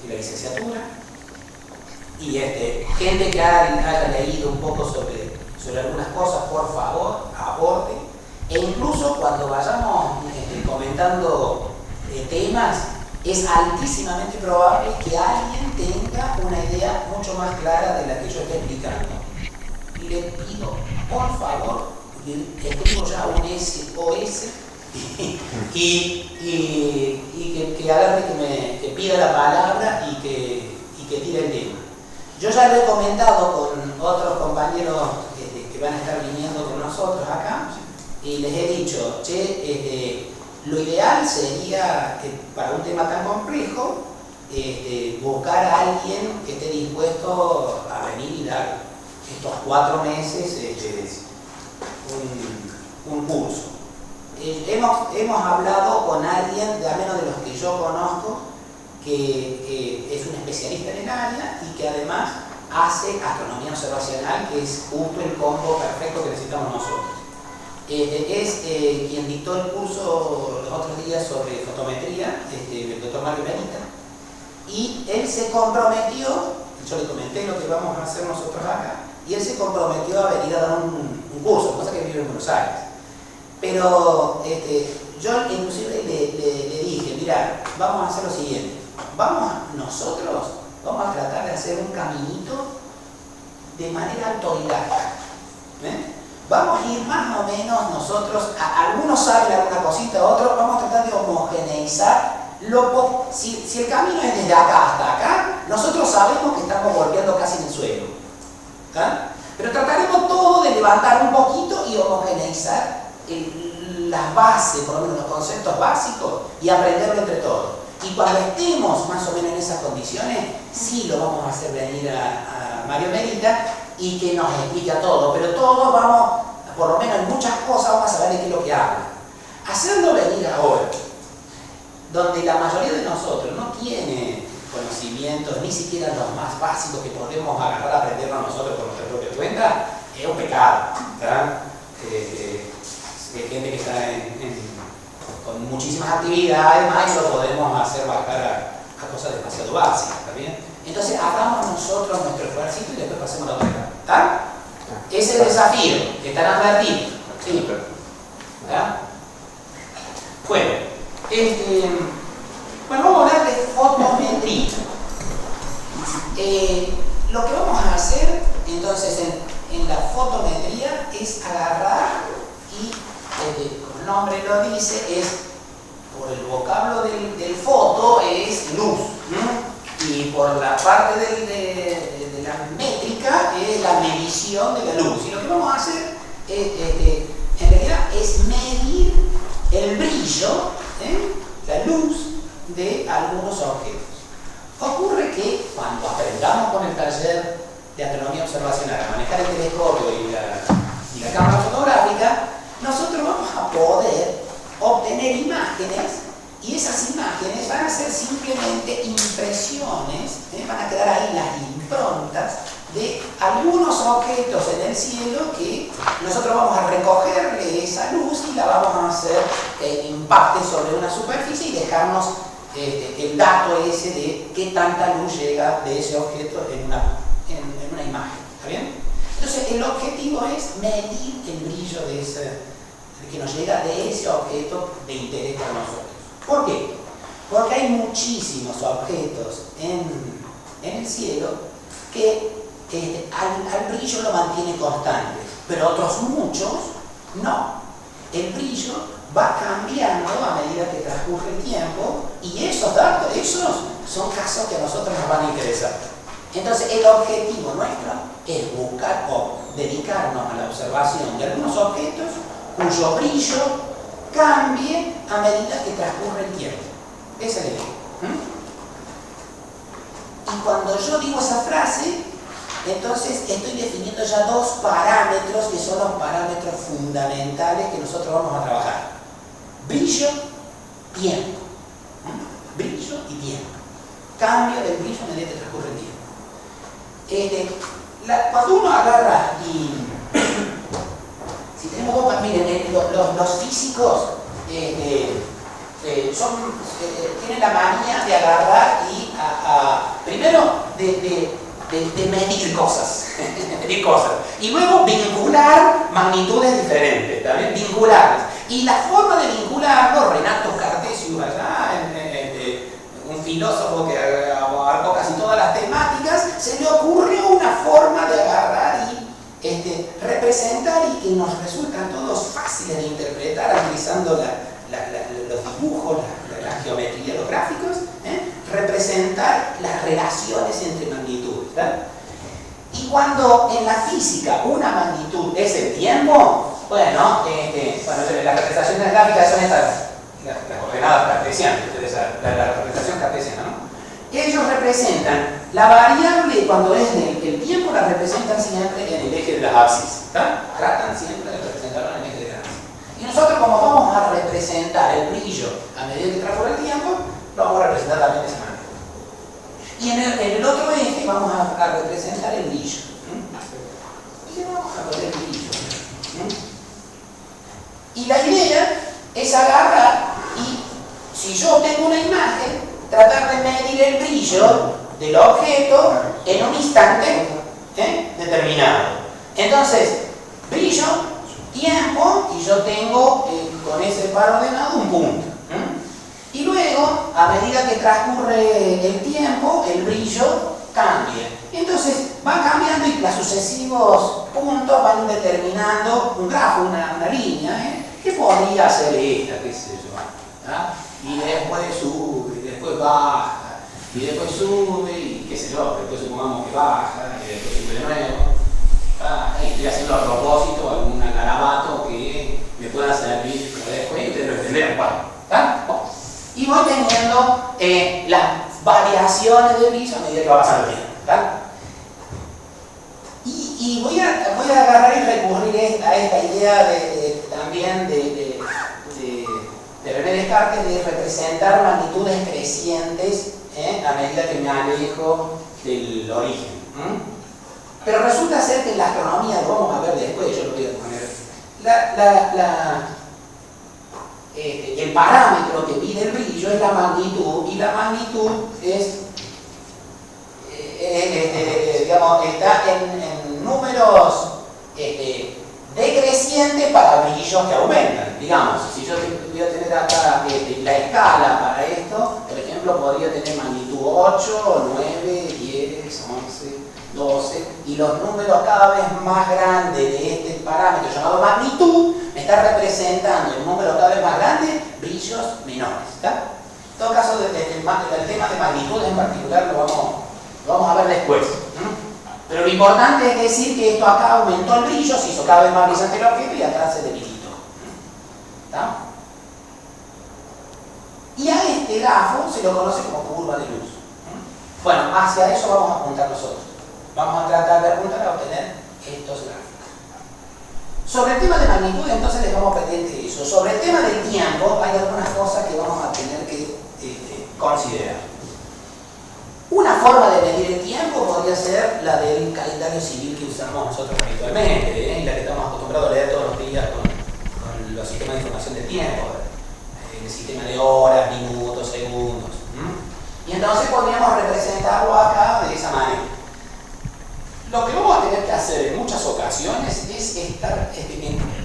y la licenciatura. Y gente que haya leído un poco sobre algunas cosas, por favor, aporten. E incluso cuando vayamos comentando temas, es altísimamente probable que alguien tenga una idea mucho más clara de la que yo estoy explicando. Y le pido, por favor, que escribo ya un SOS y que agarre, que pida la palabra y que tire el tema. Yo ya lo he comentado con otros compañeros que van a estar viniendo con nosotros acá y les he dicho, lo ideal sería que para un tema tan complejo buscar a alguien que esté dispuesto a venir y dar estos 4 meses un curso. Hemos hablado con alguien, de al menos de los que yo conozco, que es un especialista en el área y que además hace astronomía observacional, que es justo el combo perfecto que necesitamos nosotros. Es quien dictó el curso los otros días sobre fotometría, el doctor Mario Benita, y él se comprometió, yo le comenté lo que vamos a hacer nosotros acá, y él se comprometió a venir a dar un curso, cosa que vive en Buenos Aires. Pero yo inclusive le dije, mira, vamos a hacer lo siguiente, nosotros vamos a tratar de hacer un caminito de manera autodidacta. Vamos a ir más o menos nosotros, algunos saben alguna cosita, otros vamos a tratar de homogeneizar. Si el camino es desde acá hasta acá, nosotros sabemos que estamos golpeando casi en el suelo. Pero trataremos todo de levantar un poquito y homogeneizar las bases, por lo menos los conceptos básicos, y aprenderlo entre todos. Y cuando estemos más o menos en esas condiciones, sí lo vamos a hacer venir a Mario Benita y que nos explica todo, pero todos vamos, por lo menos en muchas cosas, vamos a saber de qué es lo que habla. Hacerlo venir ahora, donde la mayoría de nosotros no tiene conocimientos, ni siquiera los más básicos que podemos agarrar a aprendernos nosotros por nuestra propia cuenta, es un pecado. Hay gente que está con muchísimas actividades más y lo podemos hacer bajar a cosas demasiado básicas, ¿está bien? Entonces hagamos nosotros nuestro esfuerzo y después pasemos a la otra etapa, ¿está? Ese es el desafío, que están advertidos. Sí. ¿Está? Bueno, vamos a hablar de fotometría. Lo que vamos a hacer entonces en la fotometría es agarrar y, como el nombre lo dice, es por el vocablo del foto es luz, y por la parte de la métrica es la medición de la luz. Y lo que vamos a hacer en realidad es medir el brillo, la luz de algunos objetos. Ocurre que cuando aprendamos con el taller de astronomía observacional a manejar el telescopio y la cámara fotográfica, nosotros vamos a poder obtener imágenes y esas imágenes van a ser simplemente impresiones, van a quedar ahí las improntas de algunos objetos en el cielo que nosotros vamos a recogerle esa luz y la vamos a hacer que impacte sobre una superficie y dejarnos el dato ese de qué tanta luz llega de ese objeto en una imagen. ¿Está bien? Entonces el objetivo es medir el brillo que nos llega de ese objeto de interés para nosotros. ¿Por qué? Porque hay muchísimos objetos en el cielo que al brillo lo mantiene constante, pero otros muchos no. El brillo va cambiando a medida que transcurre el tiempo y esos datos, esos son casos que a nosotros nos van a interesar. Entonces el objetivo nuestro es buscar o dedicarnos a la observación de algunos objetos cuyo brillo cambie a medida que transcurre el tiempo. Esa es la idea. Y cuando yo digo esa frase, entonces estoy definiendo ya dos parámetros que son los parámetros fundamentales que nosotros vamos a trabajar. Brillo, tiempo. Brillo y tiempo. Cambio del brillo a medida que transcurre el tiempo. Cuando uno agarra y... si tenemos dos, miren, los físicos tienen la manía de agarrar y a de medir cosas, medir cosas. Y luego vincular magnitudes diferentes, ¿también? Vincularlas. Y la forma de vincularlo, Renato Cartesius allá, un filósofo que abarcó casi todas las temáticas, se le ocurrió una forma de agarrar y representar y que nos resultan todos fáciles de interpretar utilizando los dibujos, la geometría, los gráficos, representar las relaciones entre magnitudes, ¿verdad? Y cuando en la física una magnitud es el tiempo, bueno, las representaciones gráficas son estas, las coordenadas cartesianas, la representación cartesiana, ¿no? Ellos representan la variable cuando es el tiempo, la representan siempre en el eje de las abscisas, ¿verdad? Tratan siempre de representarlo en el eje de las abscisas. Y nosotros, como vamos a representar el brillo a medida que transcurre el tiempo, lo vamos a representar también de esa manera. Y en el otro eje vamos a representar el brillo. Y vamos a poner el brillo. Y la idea es agarrar y, si yo tengo una imagen, tratar de medir el brillo del objeto en un instante determinado. Entonces, brillo, tiempo, y yo tengo con ese par ordenado un punto. Y luego, a medida que transcurre el tiempo, el brillo cambia. Entonces, va cambiando y los sucesivos puntos van determinando un grafo, una línea, que podría ser esta, qué sé yo. ¿Ah? Y después sube, y después baja, y después sube, y qué sé yo, después supongamos que baja, y después sube de nuevo. Y estoy haciendo a propósito algún garabato que me pueda servir para después y ustedes lo entenderán. Y voy teniendo las variaciones de brillo a medida que va pasando el tiempo. Y voy a agarrar y recurrir a esta idea también de René Descartes de representar magnitudes crecientes a medida que me alejo del origen. Pero resulta ser que en la astronomía, lo vamos a ver después, yo lo voy a poner, el parámetro que mide el brillo es la magnitud, y la magnitud es, digamos, está en números decrecientes para brillos que aumentan. Digamos, si yo voy a tener acá la escala para esto, por ejemplo, podría tener magnitud 8, 9, 10, 11, 12, y los números cada vez más grandes de este parámetro llamado magnitud me está representando en números cada vez más grandes brillos menores. ¿Está? En todo caso, el tema de magnitudes en particular lo vamos a ver después. Pero lo importante es decir que esto acá aumentó el brillo, se hizo cada vez más brillante el objeto y atrás se debilitó. ¿Está? Y a este grafo se lo conoce como curva de luz. Bueno, hacia eso vamos a apuntar nosotros. Vamos a tratar de apuntar a obtener estos gráficos. Sobre el tema de magnitud, entonces dejamos pendiente eso. Sobre el tema del tiempo, hay algunas cosas que vamos a tener que considerar. Una forma de medir el tiempo podría ser la del calendario civil que usamos nosotros habitualmente, y la que estamos acostumbrados a leer todos los días con los sistemas de información del tiempo, el sistema de horas, minutos, segundos. Y entonces podríamos representarlo acá de esa manera. Lo que vamos a tener que hacer en muchas ocasiones es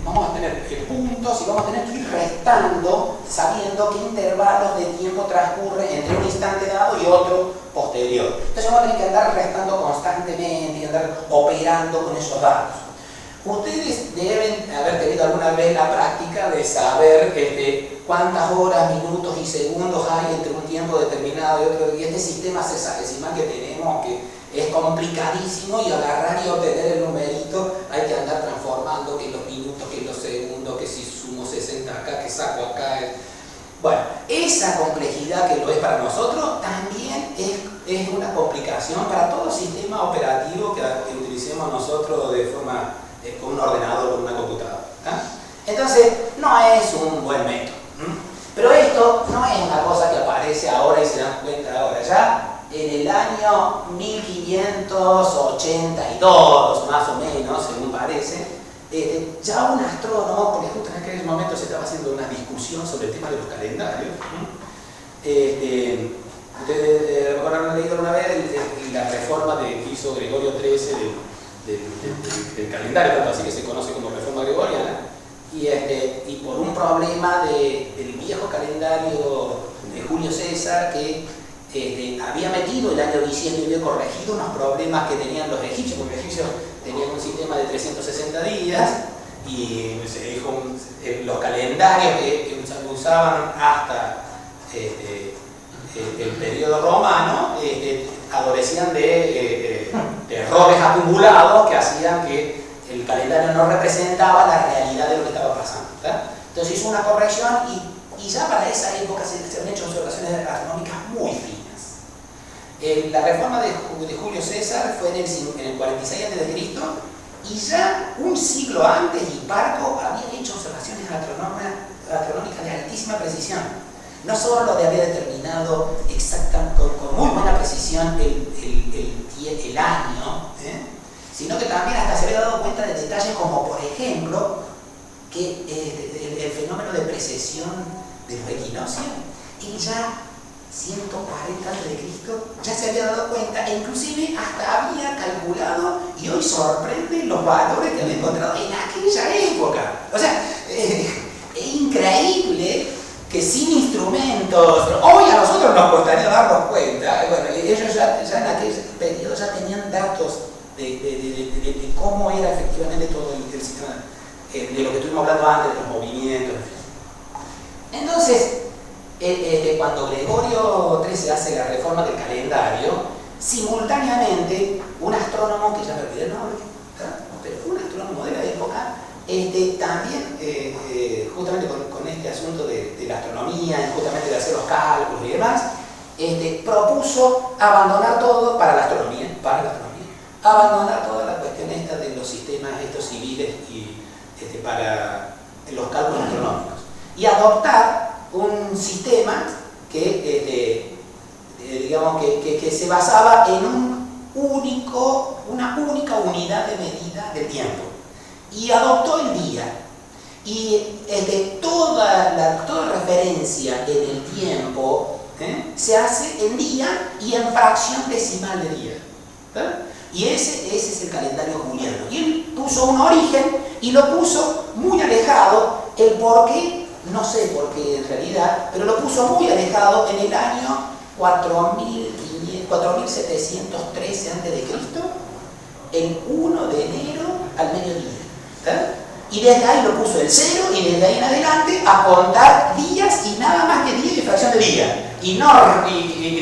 vamos a tener puntos y vamos a tener que ir restando sabiendo qué intervalos de tiempo transcurren entre un instante dado y otro posterior. Entonces vamos a tener que andar restando constantemente y andar operando con esos datos. Ustedes deben haber tenido alguna vez la práctica de saber cuántas horas, minutos y segundos hay entre un tiempo determinado y otro, y este sistema sexagesimal que tenemos, que es complicadísimo, y agarrar y obtener el numerito hay que andar transformando, que los minutos, que los segundos, que si sumo 60 acá, que saco acá. Bueno, esa complejidad que lo es para nosotros también es una complicación para todo sistema operativo que utilicemos nosotros de forma con un ordenador o una computadora. Entonces, no es un buen método. Pero esto no es una cosa que aparece ahora y se dan cuenta ahora. Ya en el año 1582, más o menos, según parece, ya un astrónomo, porque justo en aquel momento se estaba haciendo una discusión sobre el tema de los calendarios. Ustedes habrán leído una vez la el calendario, tanto así que se conoce como reforma gregoriana, y por un problema del viejo calendario de Julio César, que había metido el año bisiesto y había corregido unos problemas que tenían los egipcios, porque los egipcios tenían un sistema de 360 días, y los calendarios que usaban hasta el periodo romano adolecían de errores acumulados que hacían que el calendario no representaba la realidad de lo que estaba pasando, ¿tá? Entonces hizo una corrección y ya para esa época se han hecho observaciones astronómicas muy finas. La reforma de Julio César fue en el 46 a.C. y ya un siglo antes Hiparco había hecho observaciones astronómicas de altísima precisión. No solo le había determinado con muy buena precisión el año, sino que también hasta se había dado cuenta de detalles como, por ejemplo, que el fenómeno de precesión de los equinoccios, él ya 140 a.C. ya se había dado cuenta e inclusive hasta había calculado, y hoy sorprende los valores que había encontrado en aquella época. O sea, es increíble que sin instrumentos, hoy a nosotros nos costaría darnos cuenta. Bueno, ellos ya en aquel periodo ya tenían datos de cómo era efectivamente todo el sistema, de lo que estuvimos hablando antes, de los movimientos. Entonces, cuando Gregorio XIII hace la reforma del calendario, simultáneamente un astrónomo, que ya me olvidé el nombre, pero un astrónomo de la época, también justamente con este asunto de la astronomía y justamente de hacer los cálculos y demás, propuso abandonar todo para la astronomía, abandonar toda la cuestión esta de los sistemas estos civiles y para los cálculos astronómicos, y adoptar un sistema que digamos que se basaba en una única unidad de medida de tiempo, y adoptó el día, y toda referencia en el tiempo se hace en día y en fracción decimal de día, ¿verdad? Y ese es el calendario juliano, y él puso un origen y lo puso muy alejado. El por qué no sé por qué en realidad, pero lo puso muy alejado en el año 4713 a.C., el 1 de enero al mediodía, ¿verdad? Y desde ahí lo puso el 0, y desde ahí en adelante a contar días y nada más que día y fracción de día. Y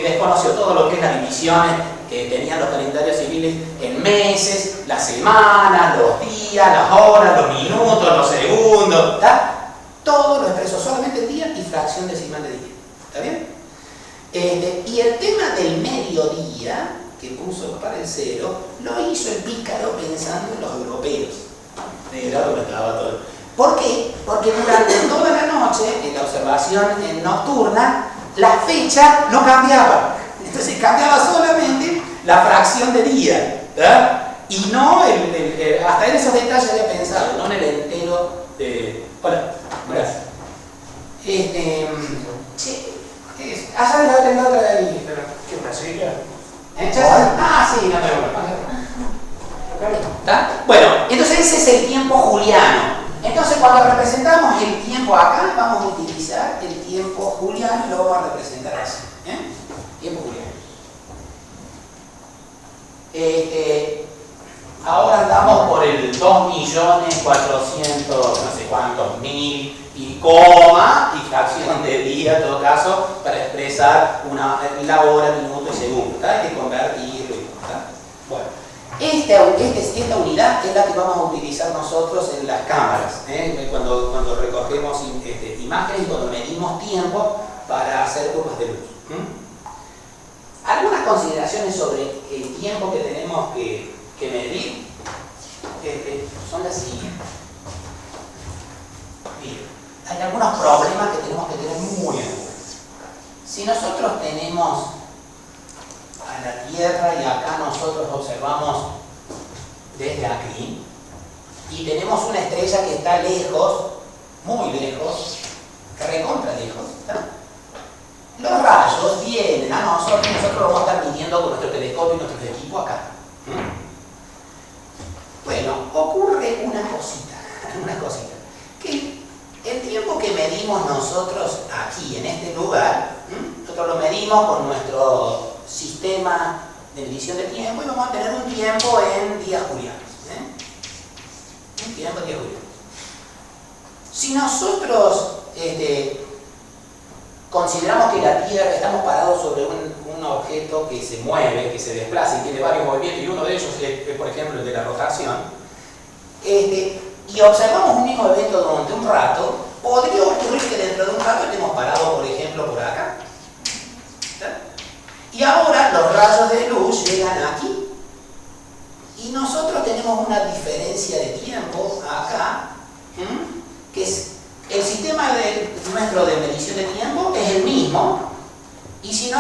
desconoció todo lo que es las divisiones que tenían los calendarios civiles en meses, las semanas, los días, las horas, los minutos, los segundos, ¿está? Todo lo expresó solamente en día y fracción decimal de día. ¿Está bien? Y el tema del mediodía, que puso para el 0, lo hizo el pícaro pensando en los europeos. Claro que estaba todo. ¿Por qué? Porque durante toda la noche, en la observación nocturna, la fecha no cambiaba. Entonces cambiaba solamente la fracción de día, ¿verdad? Y no hasta en esos detalles había pensado, no en el entero de... Hola, gracias. Allá en la otra ahí. ¿Qué Brasilia? Ah, sí, no tengo. ¿Está? Bueno, entonces ese es el tiempo juliano. Entonces cuando representamos el tiempo acá, vamos a utilizar el tiempo juliano y lo vamos a representar así. Tiempo juliano. Ahora andamos por el 2.400.000, no sé cuántos mil, y coma, y fracción de día en todo caso, para expresar la hora, minuto y segundo. ¿Está? Hay que convertirlo. ¿Está? Bueno. Esta unidad es la que vamos a utilizar nosotros en las cámaras, cuando recogemos imágenes y cuando medimos tiempo para hacer curvas de luz. Algunas consideraciones sobre el tiempo que tenemos que medir son las siguientes. Miren, hay algunos problemas que tenemos que tener muy en cuenta. Si nosotros tenemos a la Tierra y acá nosotros observamos desde aquí y tenemos una estrella que está lejos, muy lejos, recontra lejos, ¿está? Los rayos vienen a nosotros y nosotros lo vamos a estar midiendo con nuestro telescopio y nuestro equipo acá. Bueno, ocurre algunas cositas. Que el tiempo que medimos nosotros aquí, en este lugar, nosotros lo medimos con nuestro sistema de medición de tiempo y vamos a tener un tiempo en días julianos. Un tiempo en días julianos. Si nosotros consideramos que la Tierra, estamos parados sobre un objeto que se mueve, que se desplaza y tiene varios movimientos, y uno de ellos es por ejemplo, el de la rotación, y observamos un mismo evento durante un rato, podría ocurrir que dentro de un rato estemos parados, por ejemplo, por acá. ¿Está? Y ahora los rayos de luz llegan aquí, y nosotros tenemos una diferencia de tiempo acá, que es el sistema nuestro de medición de tiempo es el mismo, y sin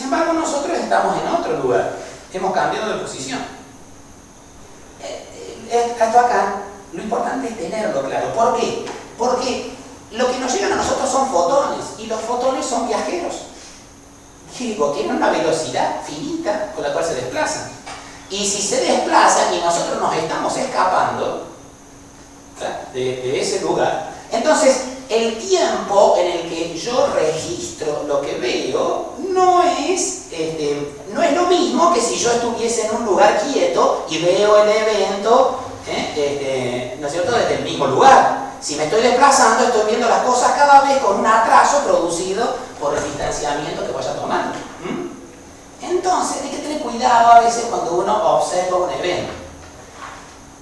embargo nosotros estamos en otro lugar, hemos cambiado de posición. Esto acá, lo importante es tenerlo claro. ¿Por qué? Porque lo que nos llegan a nosotros son fotones, y los fotones son viajeros. Digo, tienen una velocidad finita con la cual se desplazan. Y si se desplazan y nosotros nos estamos escapando de ese lugar, entonces el tiempo en el que yo registro lo que veo no es lo mismo que si yo estuviese en un lugar quieto y veo el evento, ¿no es cierto?, desde el mismo lugar. Si me estoy desplazando, estoy viendo las cosas cada vez con un atraso producido por el distanciamiento que vaya tomando. Entonces hay que tener cuidado a veces cuando uno observa un evento.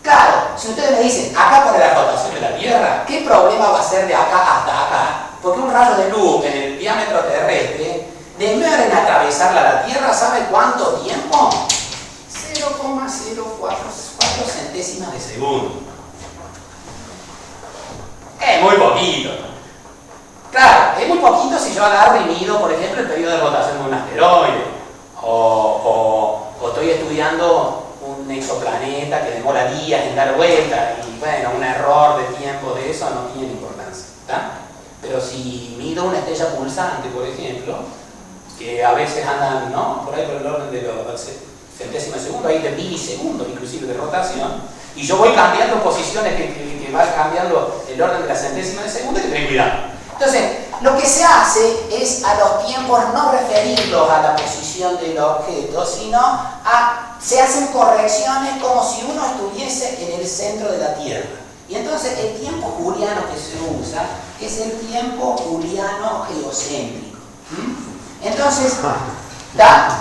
Claro, si ustedes me dicen, acá por la rotación de la Tierra, ¿qué problema va a ser de acá hasta acá? Porque un rayo de luz en el diámetro terrestre demora en atravesar la Tierra, ¿sabe cuánto tiempo? 0,044 centésimas de segundo. Es muy poquito. Claro, es muy poquito si yo agarro y mido, por ejemplo, el periodo de rotación de un asteroide. O estoy estudiando un exoplaneta que demora días en dar vuelta y bueno, un error de tiempo de eso no tiene importancia, ¿está? Pero si mido una estrella pulsante, por ejemplo, que a veces andan, ¿no?, por ahí por el orden de los centésimos de segundo, hay de milisegundos inclusive de rotación, y yo voy cambiando posiciones que va cambiando el orden de la centésima de segundo, hay que tener cuidado. Entonces, lo que se hace es a los tiempos no referirlos a la posición del objeto, sino se hacen correcciones como si uno estuviese en el centro de la Tierra. Y entonces el tiempo juliano que se usa es el tiempo juliano geocéntrico. Entonces,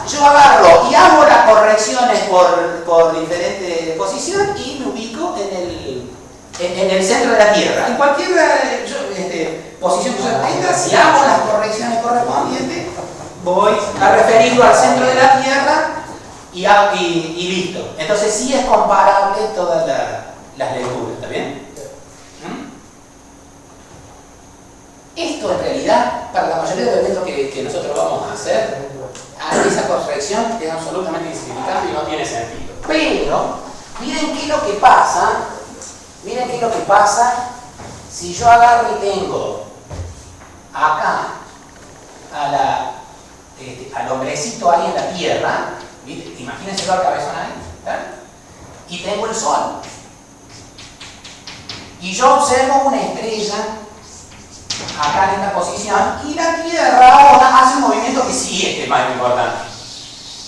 yo agarro y hago las correcciones por diferente posición y me ubico en el centro de la Tierra. En cualquier posición que yo tenga, si hago las correcciones correspondientes, voy a referirlo al centro de la Tierra y listo. Entonces sí es comparable todas las lecturas, ¿está bien? Esto en realidad, para la mayoría de los eventos que nosotros vamos a hacer, esa corrección es absolutamente insignificante y no tiene sentido. Pero, miren qué es lo que pasa. Miren qué es lo que pasa si yo agarro y tengo acá al hombrecito ahí en la Tierra, ¿viste? Imagínense al cabezón ahí, ¿verdad? Y tengo el Sol. Y yo observo una estrella acá en esta posición y la Tierra ahora hace un movimiento que sí es más importante.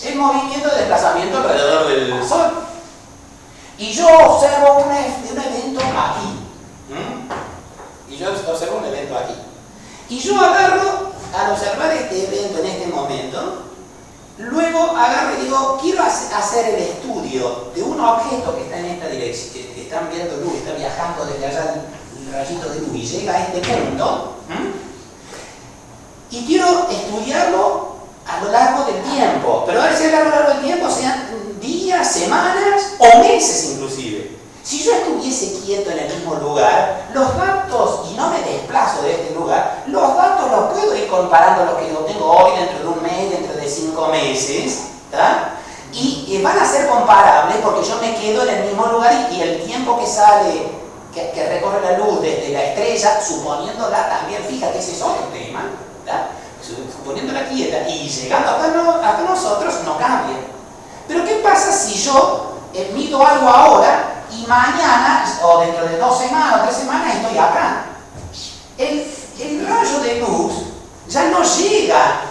El movimiento de desplazamiento alrededor del Sol. Y yo observo un evento aquí. Y yo observo un evento aquí. Y yo agarro, al observar este evento en este momento, luego agarro y digo, quiero hacer el estudio de un objeto que está en esta dirección, que está enviando luz, está viajando desde allá el rayito de luz y llega a este punto. Y quiero estudiarlo a lo largo del tiempo. Pero a veces a lo largo del tiempo sean días, semanas o meses inclusive. Si yo estuviese quieto en el mismo lugar, los datos, y no me desplazo de este lugar, los datos los puedo ir comparando los que yo tengo hoy dentro de un mes, dentro de 5 meses, ¿tá? Y van a ser comparables porque yo me quedo en el mismo lugar y el tiempo que sale, que recorre la luz desde la estrella, suponiéndola también, fíjate, ese es otro tema, ¿tá? Suponiéndola quieta y llegando hasta nosotros, no cambia. Pero ¿qué pasa si yo mido algo ahora y mañana, o dentro de 2 semanas o 3 semanas, estoy acá. El rayo de luz ya no llega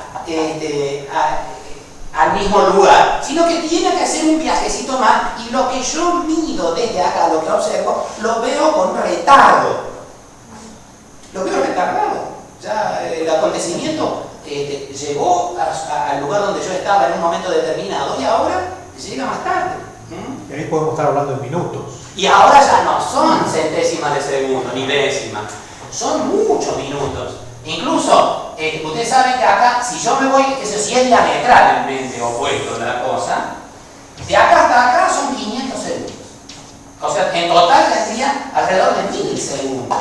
al mismo lugar, sino que tiene que hacer un viajecito más, y lo que yo mido desde acá, lo que observo, lo veo con retardo. Lo veo retardado. Ya el acontecimiento llegó al lugar donde yo estaba en un momento determinado, y ahora llega más tarde. Y ahí podemos estar hablando en minutos. Y ahora ya no son centésimas de segundo, ni décimas, son muchos minutos. Incluso, ustedes saben que acá, si yo me voy, si es diametralmente opuesto la cosa, de acá hasta acá son 500 segundos. O sea, en total tendría alrededor de 1000 segundos.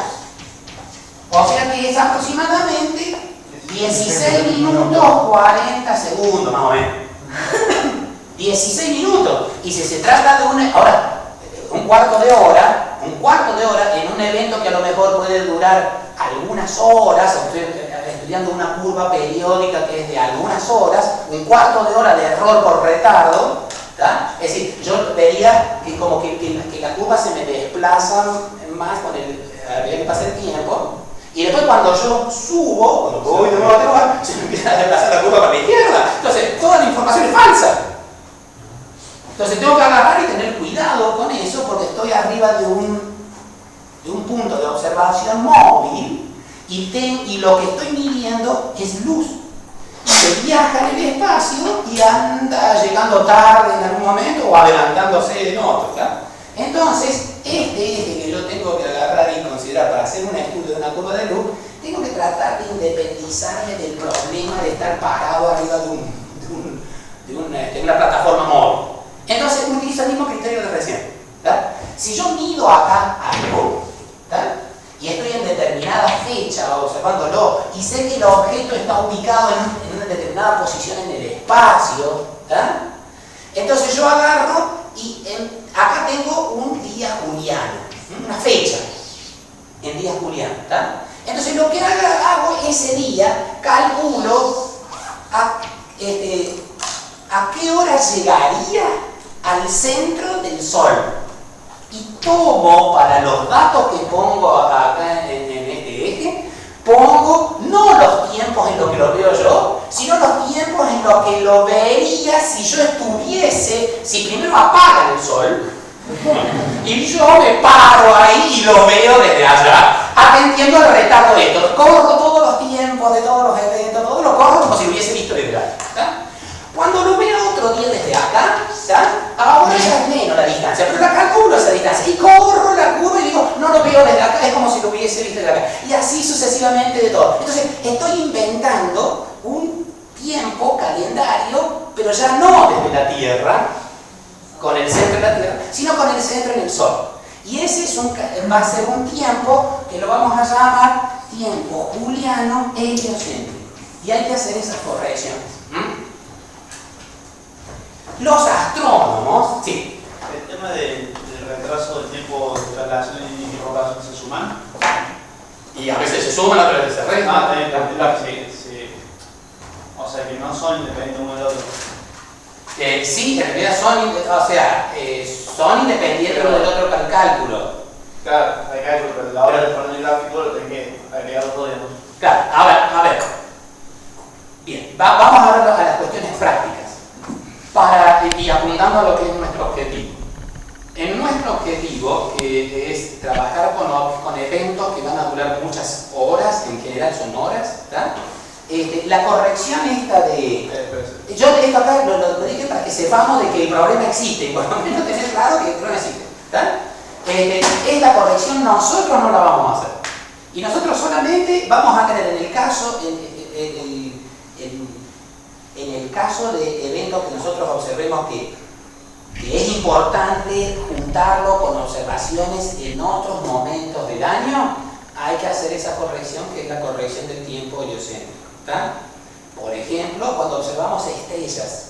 O sea que es aproximadamente 16 minutos 40 segundos, más o menos. 16 minutos. Y si se trata de un cuarto de hora en un evento que a lo mejor puede durar algunas horas, o estoy estudiando una curva periódica que es de algunas horas, un cuarto de hora de error por retardo, ¿tá? Es decir, yo vería que como que la curva se me desplaza más con a medida que pasa el tiempo, y después cuando yo subo, cuando voy de nuevo a otro lugar, se me empieza a desplazar la curva para la izquierda. Entonces, toda la información es falsa. Entonces tengo que agarrar y tener cuidado con eso, porque estoy arriba de un punto de observación móvil, y lo que estoy midiendo es luz, que viaja en el espacio y anda llegando tarde en algún momento o adelantándose en otro, ¿verdad? Entonces, este eje que yo tengo que agarrar y considerar para hacer un estudio de una curva de luz, tengo que tratar de independizarme del problema de estar parado arriba de una plataforma móvil. Entonces utilizo el mismo criterio de recién, ¿verdad? Si yo mido acá algo, ¿verdad?, y estoy en determinada fecha observándolo, y sé que el objeto está ubicado en una determinada posición en el espacio, ¿verdad?, entonces yo agarro y acá tengo un día juliano, una fecha en día juliano, ¿verdad? Entonces lo que hago ese día, calculo a qué hora llegaría al centro del Sol, y tomo, para los datos que pongo acá en este eje, pongo no los tiempos en los que lo veo yo, sino los tiempos en los que lo vería si yo estuviese, si primero apagan el Sol y yo me paro ahí y lo veo desde allá, atendiendo al retardo de esto. Corro todos los tiempos de todos los eventos, todo lo corro como si lo hubiese visto desde allá, ¿está? Cuando lo veo otro día desde acá, ¿está?, ahora ya es menos la distancia, pero la calculo esa distancia y corro la curva y digo, no lo veo desde acá, es como si lo hubiese visto desde acá. Y así sucesivamente de todo. Entonces, estoy inventando un tiempo calendario, pero ya no desde la Tierra, con el centro en la Tierra, sino con el centro en el Sol. Y ese va a ser un tiempo que lo vamos a llamar tiempo juliano heliocéntrico. Y hay que hacer esas correcciones. Los astrónomos, sí. El tema del retraso del tiempo de traslación y rotación se suman. Y a veces se suman, a veces se restan. Sí. O sea que no son independientes uno del otro. Sí, en realidad son independientes uno del otro para el cálculo. Claro, hay cálculo, pero a la hora de poner el gráfico lo tenés que agregar los dos, digamos. Claro, a ver. Bien, vamos a ver a las cuestiones prácticas. Y apuntando a lo que es nuestro objetivo. En nuestro objetivo, que es trabajar con eventos que van a durar muchas horas, en general son horas, ¿tá? La corrección esta yo esto acá lo dije para que sepamos de que el problema existe, y por lo menos tener claro que el problema existe, ¿tá? Esta corrección nosotros no la vamos a hacer. Y nosotros solamente vamos a tener en el caso de eventos que nosotros observemos que es importante juntarlo con observaciones en otros momentos del año, hay que hacer esa corrección, que es la corrección del tiempo heliocéntrico, ¿tá? Por ejemplo, cuando observamos estrellas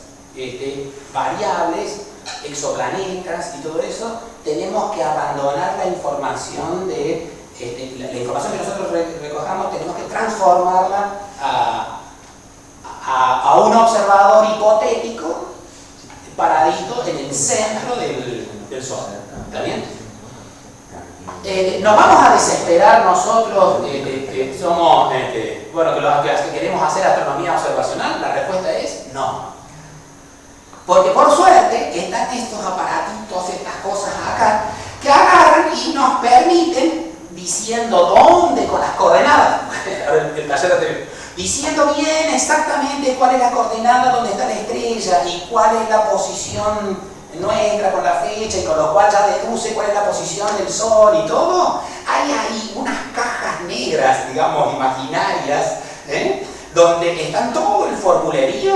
variables, exoplanetas y todo eso, tenemos que abandonar la información la información que nosotros recojamos, tenemos que transformarla a un observador hipotético paradito en el centro del Sol. ¿Está bien? Nos vamos a desesperar nosotros que somos, bueno, que los que queremos hacer astronomía observacional. La respuesta es no. Porque por suerte están estos aparatitos, estas cosas acá, que agarran y nos permiten, diciendo dónde con las coordenadas, el taller anterior, diciendo bien exactamente cuál es la coordenada donde está la estrella y cuál es la posición nuestra con la fecha, y con lo cual ya deduce cuál es la posición del Sol y todo. Hay ahí unas cajas negras, digamos, imaginarias, donde están todo el formulerío,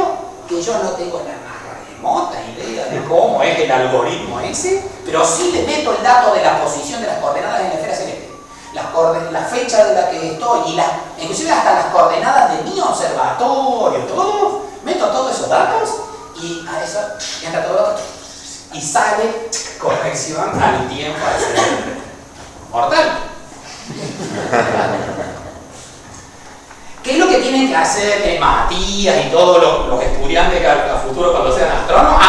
que yo no tengo la más remota idea de cómo es el algoritmo ese, pero sí le meto el dato de la posición de las coordenadas en la esfera celeste, la fecha de la que estoy, y inclusive hasta las coordenadas de mi observatorio, todo, meto todos esos datos y a eso entra todo y sale corrección al tiempo al cerebro. Mortal. ¿Qué es lo que tienen que hacer Matías y todos los estudiantes que a futuro cuando sean astrónomos?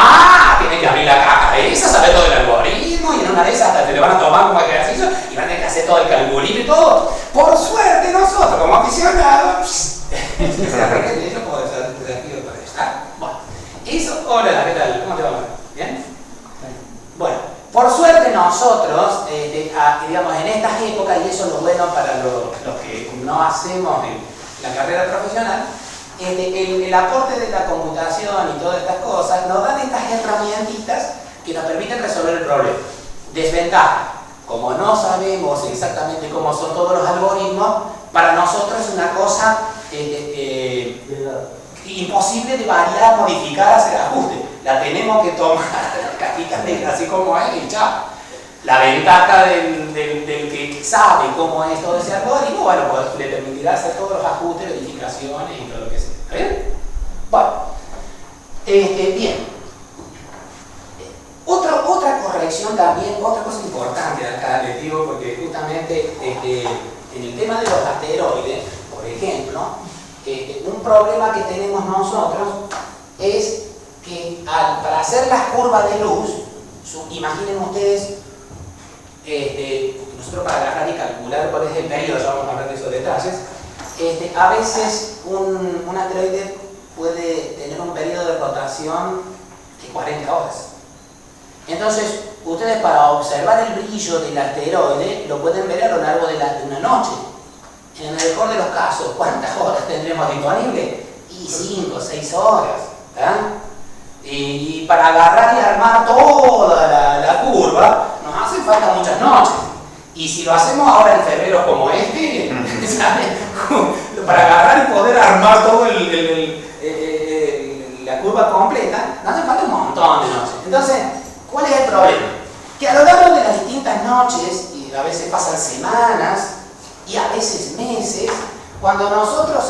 Tienen que abrir la caja esa, saber todo el algoritmo, y en una de esas hasta te le van a tomar como ejercicio y van a tener que hacer todo el calculito y todo. Por suerte nosotros como aficionados se arreglen ellos como desafío para estar. Bueno, eso, hola, ¿qué tal? ¿Cómo te va? ¿Bien? Bueno, por suerte nosotros, digamos, en estas épocas, y eso es lo bueno para los que no hacemos la carrera profesional, el aporte de la computación y todas estas cosas nos dan estas herramientitas que nos permiten resolver el problema. Desventaja: como no sabemos exactamente cómo son todos los algoritmos, para nosotros es una cosa imposible de variar, modificar, hacer ajuste. La tenemos que tomar cajitas negras así como es y chao. La ventaja del que sabe cómo es todo ese algoritmo, bueno, pues le permitirá hacer todos los ajustes, verificaciones y todo lo que sea. ¿Está bien? Bueno, bien. Otra corrección también, otra cosa importante acá les digo, porque justamente en el tema de los asteroides, por ejemplo, un problema que tenemos nosotros es que para hacer las curvas de luz, imaginen ustedes, nosotros para agarrar y calcular cuál es el periodo, ya vamos a hablar de esos detalles, a veces un asteroide puede tener un periodo de rotación de 40 horas. Entonces, ustedes para observar el brillo del asteroide lo pueden ver a lo largo de una noche. En el mejor de los casos, ¿cuántas horas tendremos disponibles? Y 5 o 6 horas. Y para agarrar y armar toda la curva nos hacen falta muchas noches. Y si lo hacemos ahora en febrero como este, ¿sabes? Para agarrar y poder armar todo la curva completa, nos hace falta un montón de noches. Entonces, ¿cuál es el problema? Que a lo largo de las distintas noches, y a veces pasan semanas y a veces meses, cuando nosotros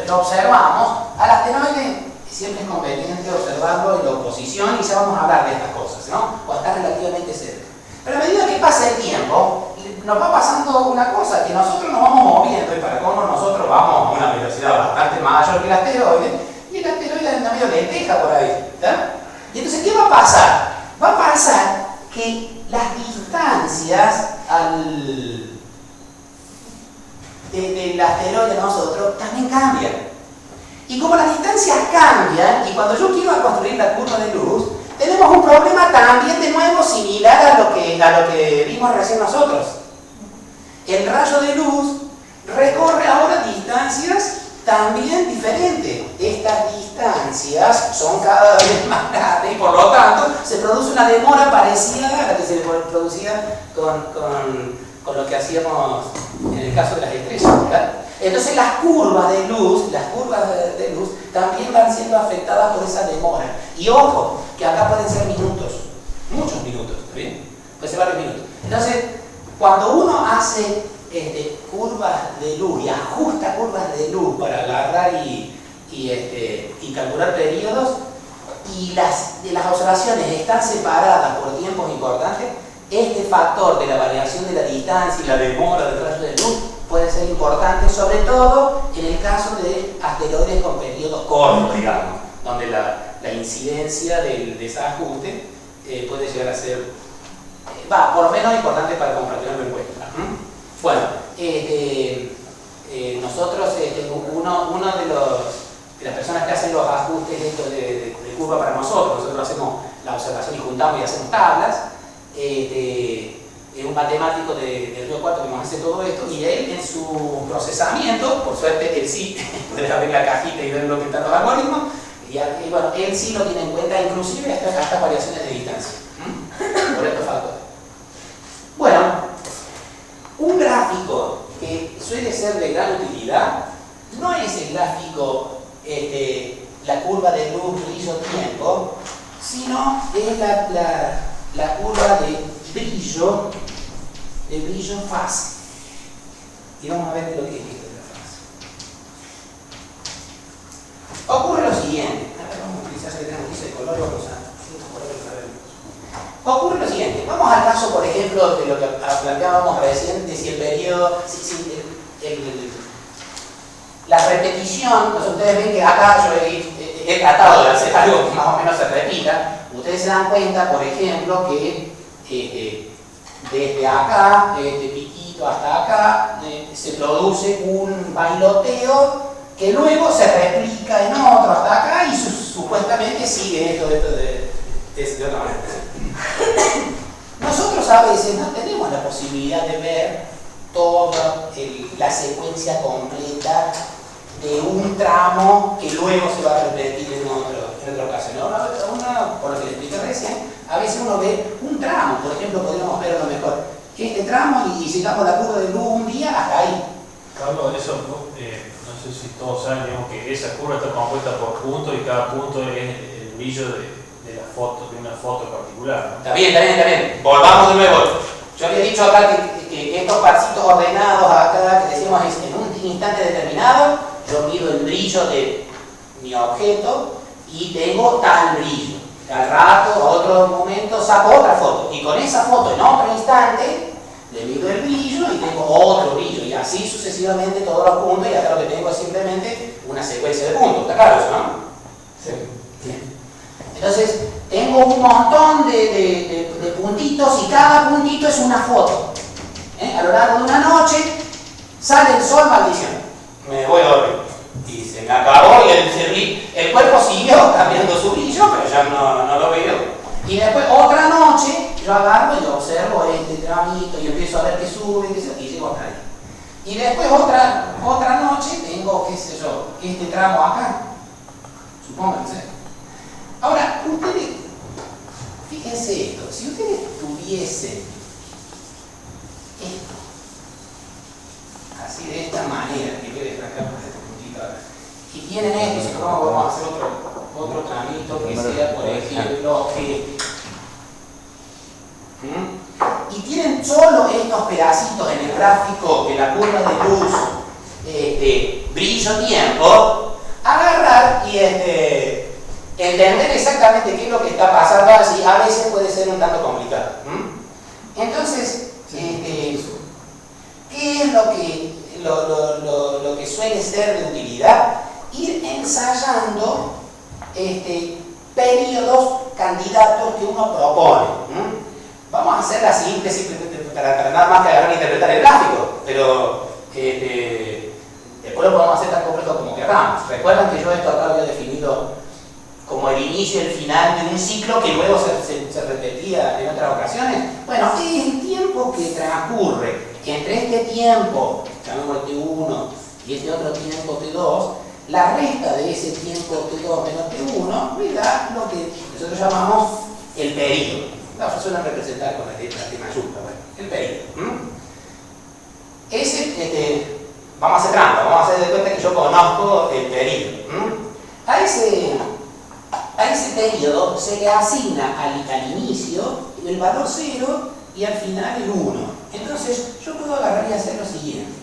lo observamos, al asteroide siempre es conveniente observarlo en la oposición, y ya vamos a hablar de estas cosas, ¿no? O estar relativamente cerca. Pero a medida que pasa el tiempo, nos va pasando una cosa, que nosotros nos vamos moviendo, y para cómo nosotros vamos a una velocidad bastante mayor que el asteroide, y el asteroide anda medio lenteja por ahí, ¿está? Y entonces, ¿qué va a pasar? Va a pasar que las distancias del asteroide a nosotros también cambian. Y como las distancias cambian, y cuando yo quiero construir la curva de luz, tenemos un problema también de nuevo similar a lo que vimos recién nosotros. El rayo de luz recorre ahora distancias también diferentes. Estas distancias son cada vez más grandes y por lo tanto se produce una demora parecida a la que se producía con lo que hacíamos en el caso de las estrellas, ¿verdad? Entonces las curvas de luz también van siendo afectadas por esa demora. Y ojo, que acá pueden ser minutos, muchos minutos, ¿está bien? Puede ser varios minutos. Entonces, cuando uno hace curvas de luz y ajusta curvas de luz para agarrar y calcular periodos, y las observaciones están separadas por tiempos importantes, este factor de la variación de la distancia y la demora del rayo de luz puede ser importante, sobre todo en el caso de asteroides con periodos cortos, digamos, donde la incidencia del desajuste puede llegar a ser por lo menos importante para tenerlo en cuenta. Bueno, nosotros, uno de las personas que hacen los ajustes de curva para nosotros hacemos la observación y juntamos y hacemos tablas, es un matemático del Río Cuarto que nos hace todo esto, y él en su procesamiento, por suerte él sí, puede abrir la cajita y ver lo que están los algoritmos, y bueno, él sí lo tiene en cuenta inclusive hasta variaciones de distancia, por estos factores. Bueno, un gráfico que suele ser de gran utilidad no es el gráfico, la curva de luz, brillo, tiempo, sino es la curva de brillo, fase. Y vamos a ver lo que es esto de la fase. Ocurre lo siguiente. A ver, vamos a utilizar ese que tenemos de color y vamos a ocurre lo siguiente. Vamos al caso, por ejemplo, de lo que planteábamos recién, de si el periodo, la repetición. Entonces ustedes ven que acá yo he tratado de hacer algo que más o menos se repita. Ustedes se dan cuenta, por ejemplo, que desde acá, desde piquito hasta acá, se produce un bailoteo que luego se replica en otro hasta acá y supuestamente sigue esto de otra manera. Nosotros a veces no tenemos la posibilidad de ver toda la secuencia completa de un tramo que luego se va a repetir en otra ocasión. Por lo que les expliqué recién, a veces uno ve un tramo. Por ejemplo, podríamos ver a lo mejor este tramo y sigamos la curva de luz un día hasta ahí. Carlos, eso no sé si todos saben, digamos, que esa curva está compuesta por puntos y cada punto es el brillo de la foto, de una foto particular, ¿no? Está bien. Volvamos de nuevo. Yo había dicho acá que estos parcitos ordenados acá que decimos es en un instante determinado, yo mido el brillo de mi objeto y tengo tal brillo. Al rato, a otro momento, saco otra foto y con esa foto en otro instante le mido el brillo y tengo otro brillo, y así sucesivamente todos los puntos, y acá lo que tengo es simplemente una secuencia de puntos. ¿Está claro eso, no? Sí. Bien. Entonces, tengo un montón de puntitos y cada puntito es una foto. A lo largo de una noche sale el sol, maldición. Me voy a dormir. Y se me acabó y el cuerpo siguió cambiando su brillo, pero ya no lo veo. Y después otra noche yo agarro y observo este tramito y empiezo a ver que sube y llego hasta ahí. Y después otra noche tengo, qué sé yo, este tramo acá. Supónganse. Ahora, ustedes, fíjense esto, si ustedes tuviesen esto, así de esta manera, que quede acá por este puntito acá, y tienen esto, si no vamos a hacer otro tramito que sea, por ejemplo, y tienen solo estos pedacitos en el gráfico de la curva de luz, brillo-tiempo, agarrar y entender exactamente qué es lo que está pasando así, a veces puede ser un tanto complicado. Entonces, ¿qué es lo que suele ser de utilidad? Ir ensayando periodos candidatos que uno propone. Vamos a hacer la síntesis para nada más que agarrar e interpretar el gráfico, pero después lo podemos hacer tan complejo como queramos. Recuerdan que yo esto acá había definido como el inicio y el final de un ciclo que luego se repetía en otras ocasiones. Bueno, es el tiempo que transcurre entre este tiempo, llamémoslo T1, y este otro tiempo T2, la resta de ese tiempo T2 menos T1 me da lo que nosotros llamamos el periodo. Se suelen representar con la letra T mayúscula, bueno, el periodo. Vamos a hacer trampa, vamos a hacer de cuenta que yo conozco el periodo. A ese periodo se le asigna al inicio el valor 0 y al final el 1. Entonces yo puedo agarrar y hacer lo siguiente.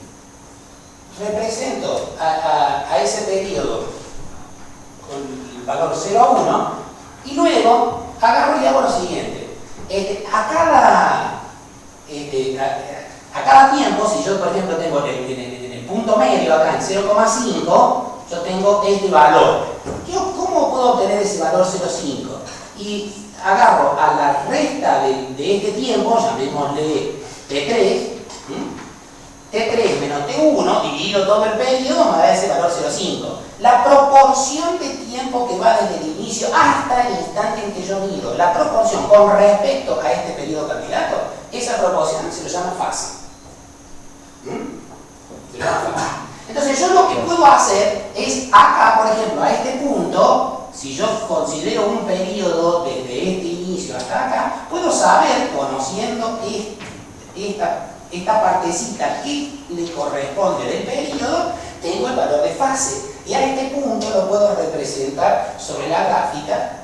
Represento a ese periodo con el valor 0 a 1 y luego agarro y hago lo siguiente. A cada tiempo, si yo por ejemplo tengo en el punto medio acá en 0,5, yo tengo este valor. ¿Cómo puedo obtener ese valor 0,5? y agarro a la resta de este tiempo, llamémosle T3, T3 menos T1, dividido todo el periodo, me va a dar ese valor 0,5. La proporción de tiempo que va desde el inicio hasta el instante en que yo mido, la proporción con respecto a este periodo candidato, esa proporción se lo llama fase. Se lo llama fase. Entonces yo lo que puedo hacer es acá, por ejemplo, a este punto, si yo considero un periodo desde este inicio hasta acá, puedo saber, conociendo esta partecita que le corresponde del periodo, tengo el valor de fase. Y a este punto lo puedo representar sobre la gráfica,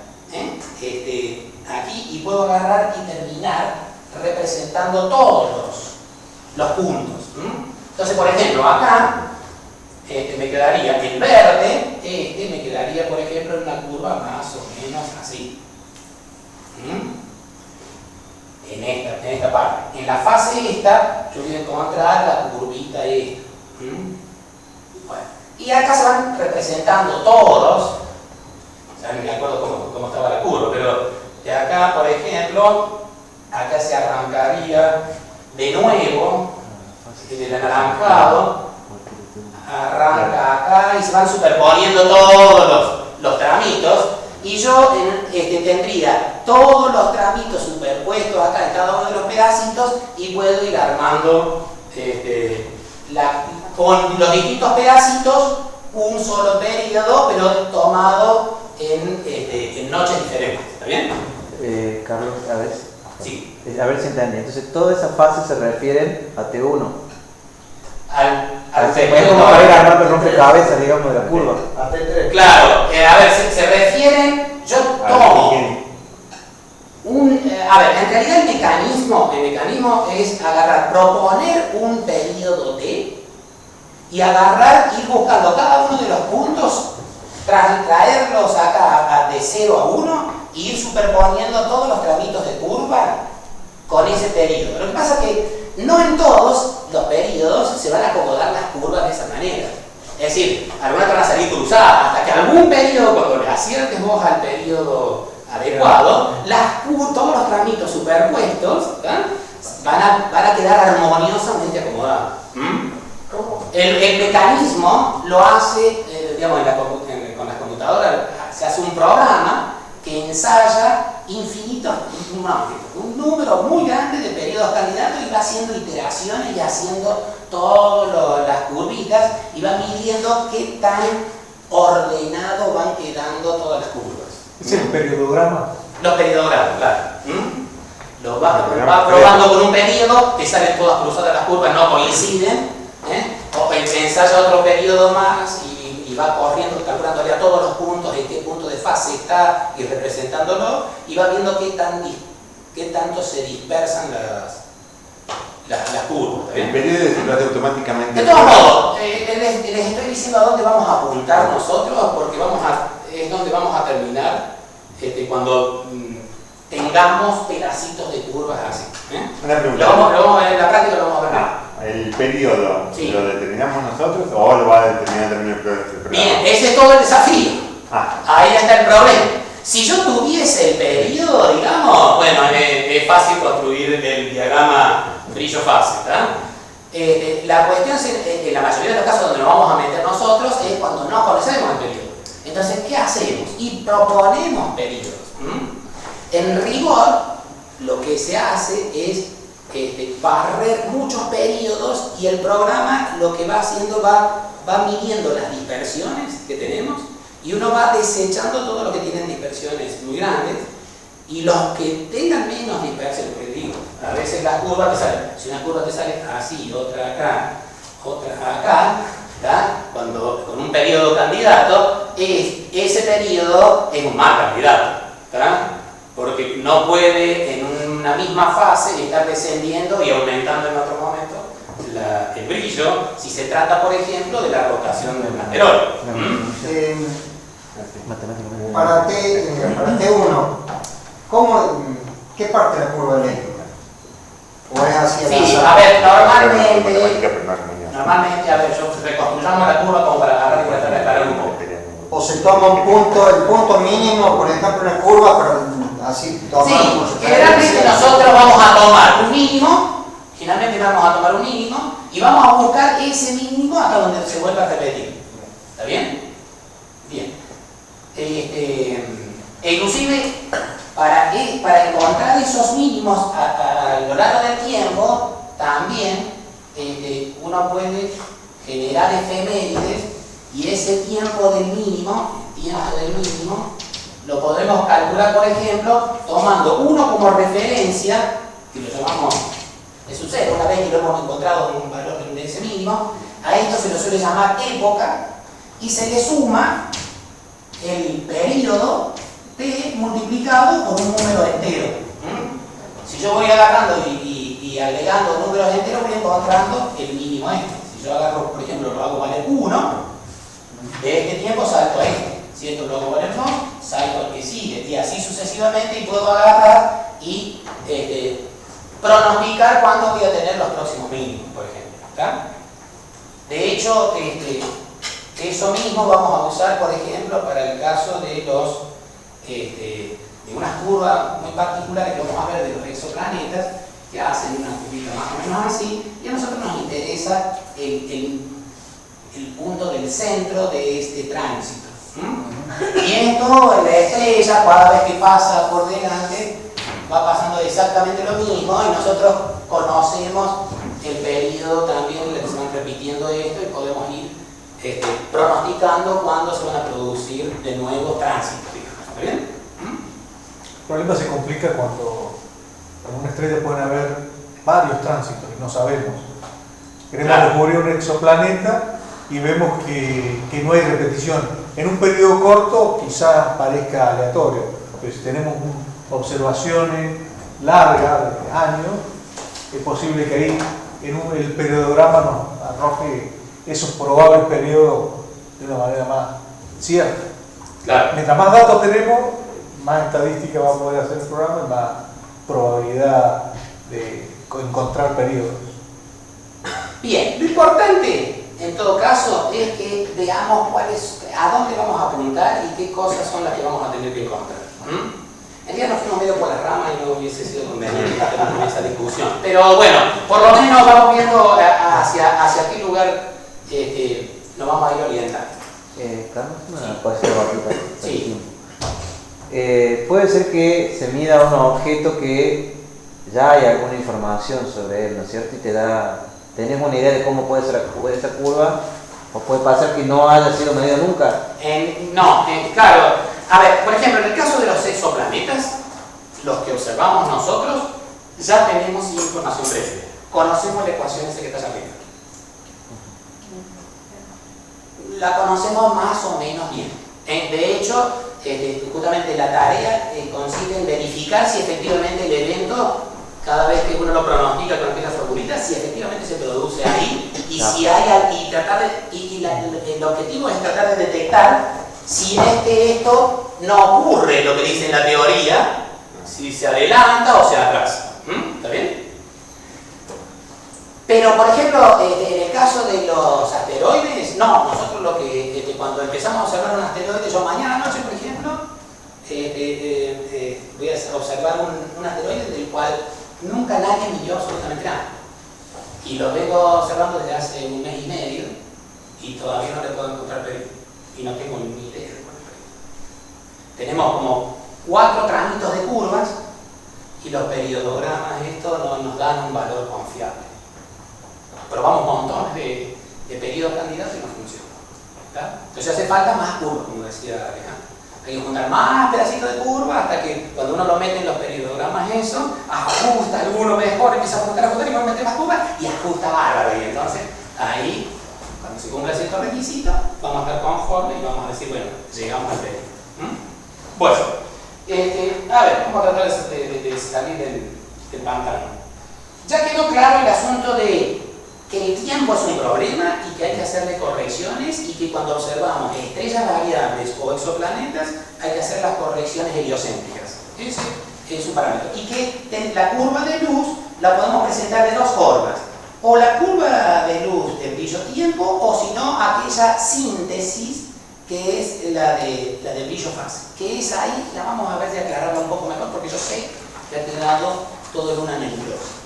aquí, y puedo agarrar y terminar representando todos los puntos. Entonces, por ejemplo, acá me quedaría en verde, me quedaría, por ejemplo, en una curva más o menos así. En esta parte. En la fase esta, yo voy a encontrar la curvita esta. Bueno, y acá se van representando todos. Ya no me acuerdo cómo estaba la curva, pero de acá, por ejemplo, acá se arrancaría de nuevo, en el anaranjado, arranca acá y se van superponiendo todos los tramitos. Y yo tendría todos los tramitos superpuestos acá en cada uno de los pedacitos y puedo ir armando con los distintos pedacitos un solo periodo, pero tomado en noches diferentes. ¿Está bien? Carlos, a ver. Sí. A ver si entendí. Entonces, todas esas fases se refieren a T1. Al es como para ir armando el rompecabezas, digamos, de la curva. A T3. Claro, a ver, se refieren, yo tomo a ver, en realidad el mecanismo es agarrar, proponer un periodo T y agarrar, ir buscando cada uno de los puntos, traerlos acá de 0 a 1 e ir superponiendo todos los tramitos de curva con ese periodo. Lo que pasa es que no en todos los periodos se van a acomodar las curvas de esa manera. Es decir, algunas van a salir cruzadas, hasta que algún periodo, cuando le aciertes vos al periodo adecuado, todos los tramitos superpuestos van a quedar armoniosamente acomodados. El mecanismo lo hace, digamos, con las computadoras, se hace un programa que ensaya un número muy grande de periodos candidatos y va haciendo iteraciones y haciendo todas las curvitas y va midiendo qué tan ordenado van quedando todas las curvas. ¿Es el periodograma? Los periodogramas, claro. Los va probando con un periodo, que salen todas cruzadas las curvas, no coinciden, o ensaya otro periodo más y va corriendo, calculándole a todos los puntos en qué punto de fase está y representándolo, y va viendo qué tanto se dispersan las curvas. El periodo se hace automáticamente. De todos modos, les estoy diciendo a dónde vamos a apuntar nosotros, porque es donde vamos a terminar cuando tengamos pedacitos de curvas así. Una pregunta. Lo vamos a ver en la práctica, lo vamos a ver. ¿El periodo Sí. lo determinamos nosotros o lo va a determinar también el programa? Bien, ese es todo el desafío. Ahí está el problema. Si yo tuviese el periodo, digamos, bueno, es fácil construir el diagrama brillo-fase. La cuestión es, en la mayoría de los casos donde nos vamos a meter nosotros, es cuando no conocemos el periodo. Entonces, ¿qué hacemos? Y proponemos periodos. En rigor, lo que se hace es barrer muchos periodos y el programa lo que va haciendo va midiendo las dispersiones que tenemos y uno va desechando todo lo que tienen dispersiones muy grandes y los que tengan menos dispersiones, porque digo, a veces las curvas te salen, si una curva te sale así, otra acá, cuando con un periodo candidato, ese periodo es un mal candidato, porque no puede en una misma fase estar descendiendo y aumentando en otro momento el brillo, si se trata, por ejemplo, de la rotación del asteroide. Para T1, ¿qué parte de la curva es eléctrica? ¿O es hacia Sí, la... a ver, normalmente, Normalmente, a ver, reconstruyamos la curva como para agarrar y tratar de aclarar un poco. O se toma el punto mínimo, por ejemplo, en la curva, pero así tomar como Sí, generalmente nosotros vamos a tomar un mínimo, y vamos a buscar ese mínimo hasta donde se vuelva a repetir. ¿Está bien? Bien. Inclusive, para encontrar esos mínimos a lo largo del tiempo, también uno puede generar efemérides y ese tiempo del mínimo, lo podemos calcular, por ejemplo, tomando uno como referencia, que lo llamamos, es sucede, una vez que lo hemos encontrado un valor de ese mínimo, a esto se lo suele llamar época, y se le suma el periodo t multiplicado por un número entero. Si yo voy agarrando y agregando números enteros, voy encontrando el mínimo este. Si yo agarro, por ejemplo, lo hago valer 1, de este tiempo salto a este. Si esto lo hago valer 2, salto al que sigue. Y así sucesivamente, y puedo agarrar y pronosticar cuándo voy a tener los próximos mínimos, por ejemplo. ¿Está? De hecho, eso mismo vamos a usar, por ejemplo, para el caso de de unas curvas muy particulares que vamos a ver de los exoplanetas, que hacen una curvita más o menos así, y a nosotros nos interesa el punto del centro de este tránsito. Y esto, la estrella, cada vez que pasa por delante, va pasando exactamente lo mismo, y nosotros conocemos el periodo también, le están repitiendo esto, y podemos ir pronosticando cuándo se van a producir de nuevo tránsitos. ¿Está bien? El problema se complica cuando en una estrella pueden haber varios tránsitos y no sabemos. Queremos descubrir un exoplaneta y vemos que no hay repetición. En un periodo corto quizás parezca aleatorio, pero si tenemos observaciones largas de años, es posible que ahí el periodograma nos arroje esos probables periodos de una manera más cierta. Claro. Mientras más datos tenemos, más estadística va a poder hacer el programa y más probabilidad de encontrar periodos. Bien, lo importante en todo caso es que veamos a dónde vamos a apuntar y qué cosas son las que vamos a tener que encontrar. El día nos fuimos medio por las ramas y no hubiese sido conveniente tener esa discusión. Pero bueno, por lo menos vamos viendo hacia qué lugar nos vamos a ir orientando. Carlos, una cosa rápida. Sí. Puede ser que se mida un objeto que ya hay alguna información sobre él, ¿no es cierto? Y tenemos una idea de cómo puede ser esa curva, o puede pasar que no haya sido medida nunca. Claro. A ver, por ejemplo, en el caso de los exoplanetas, los que observamos nosotros, ya tenemos información previa. Conocemos la ecuación esa que está allá arriba. La conocemos más o menos bien. De hecho, justamente la tarea consiste en verificar si efectivamente el evento, cada vez que uno lo pronostica con aquella formulita, si efectivamente se produce ahí, y si hay, el objetivo es tratar de detectar si es que esto no ocurre lo que dice en la teoría, si se adelanta o se atrasa. ¿Está bien? Pero, por ejemplo, en el caso de los asteroides, no. Nosotros cuando empezamos a observar un asteroide, yo mañana noche, por ejemplo, voy a observar un asteroide del cual nunca nadie midió absolutamente nada. Y lo vengo observando desde hace un mes y medio y todavía no le puedo encontrar periodo. Y no tengo ni idea de cuál es el periodo. Tenemos como 4 trámites de curvas y los periodogramas estos no nos dan un valor confiable. Probamos montones de periodos candidatos y no funciona. ¿Está? Entonces hace falta más curvas, como decía Alejandro. Hay que juntar más pedacitos de curva hasta que cuando uno lo mete en los periodogramas eso, ajusta alguno mejor, empieza a ajustar y va a meter más curvas y ajusta bárbaro. Y entonces ahí, cuando se cumpla cierto requisito, vamos a estar conformes y vamos a decir, bueno, llegamos al periodo. Bueno, a ver, vamos a tratar de salir del pantano. Ya quedó claro el asunto de que el tiempo es un problema y que hay que hacerle correcciones y que cuando observamos estrellas variables o exoplanetas hay que hacer las correcciones heliocéntricas. Ese es un parámetro. Y que la curva de luz la podemos presentar de dos formas. O la curva de luz del brillo-tiempo o si no aquella síntesis que es la del brillo-fase. Que es ahí, la vamos a ver de aclararla un poco mejor porque yo iluminado todo luna nebulosa.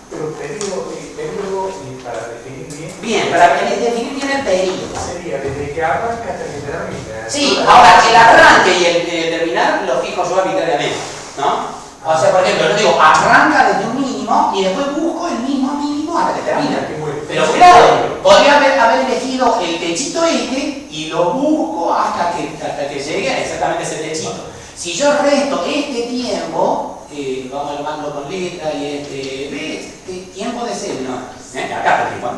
Pero periodo, y para definir bien. Bien, para definir bien el periodo. Sería desde que arranca hasta que termina. Sí, ahora el arranque y el terminar lo fijo yo arbitrariamente, ¿no? O sea, por ejemplo, yo digo, arranca desde un mínimo y después busco el mismo mínimo hasta que termina. Pero cuidado, podría haber elegido el techito este y lo busco hasta que llegue a exactamente ese techito. Si yo resto este tiempo, vamos a armarlo con letra y este tiempo de ser, no, acá está el tiempo,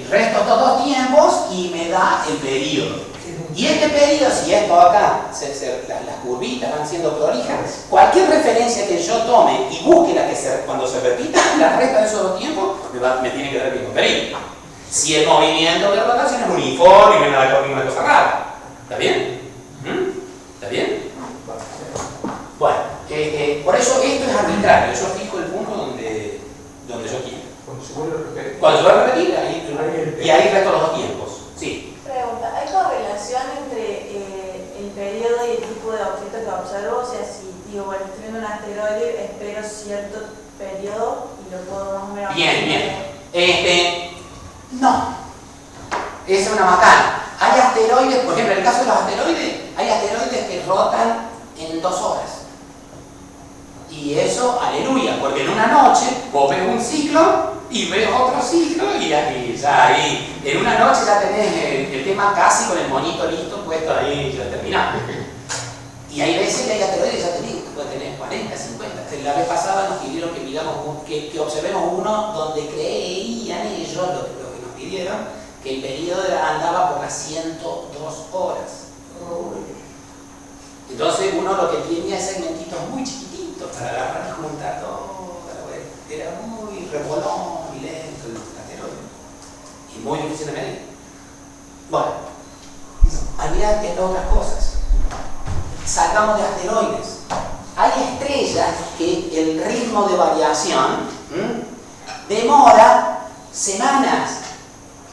resto estos dos tiempos y me da el periodo. Y este periodo, si esto acá, las curvitas van siendo prolijas, cualquier referencia que yo tome y busque cuando se repita, la resta de esos dos tiempos me tiene que dar el mismo periodo. Si el movimiento de rotación es uniforme y me da una cosa rara. ¿Está bien? ¿Está bien? Bueno, por eso esto es arbitrario. Yo fijo el punto donde yo quiero. Cuando se vuelve a repetir. Cuando se va a repetir, y ahí resto los dos tiempos. Sí. Pregunta, ¿hay correlación entre el periodo y el tipo de objeto que observo? O sea, si digo, bueno, estoy viendo un asteroide, espero cierto periodo y lo puedo más o menos... Bien. No. Es una macana. Hay asteroides, por ejemplo, en el caso de los asteroides, hay asteroides que rotan en 2 horas. Y eso, aleluya, porque en una noche vos ves un ciclo y ves otro ciclo y ya ahí, en una noche ya tenés el tema casi con el monito listo puesto ahí, ya terminado. Y hay veces que hay asteroides ya tenés 40, 50. La vez pasada nos pidieron que miramos, que observemos uno donde creían ellos, lo que nos pidieron, que el periodo andaba por las 102 horas. Entonces uno lo que tenía es segmentitos muy chiquititos para agarrar y juntar todo. Era muy revolón, muy lento el asteroide. Y muy difícil de medir. Bueno, había otras cosas. Salgamos de asteroides. Hay estrellas que el ritmo de variación demora semanas,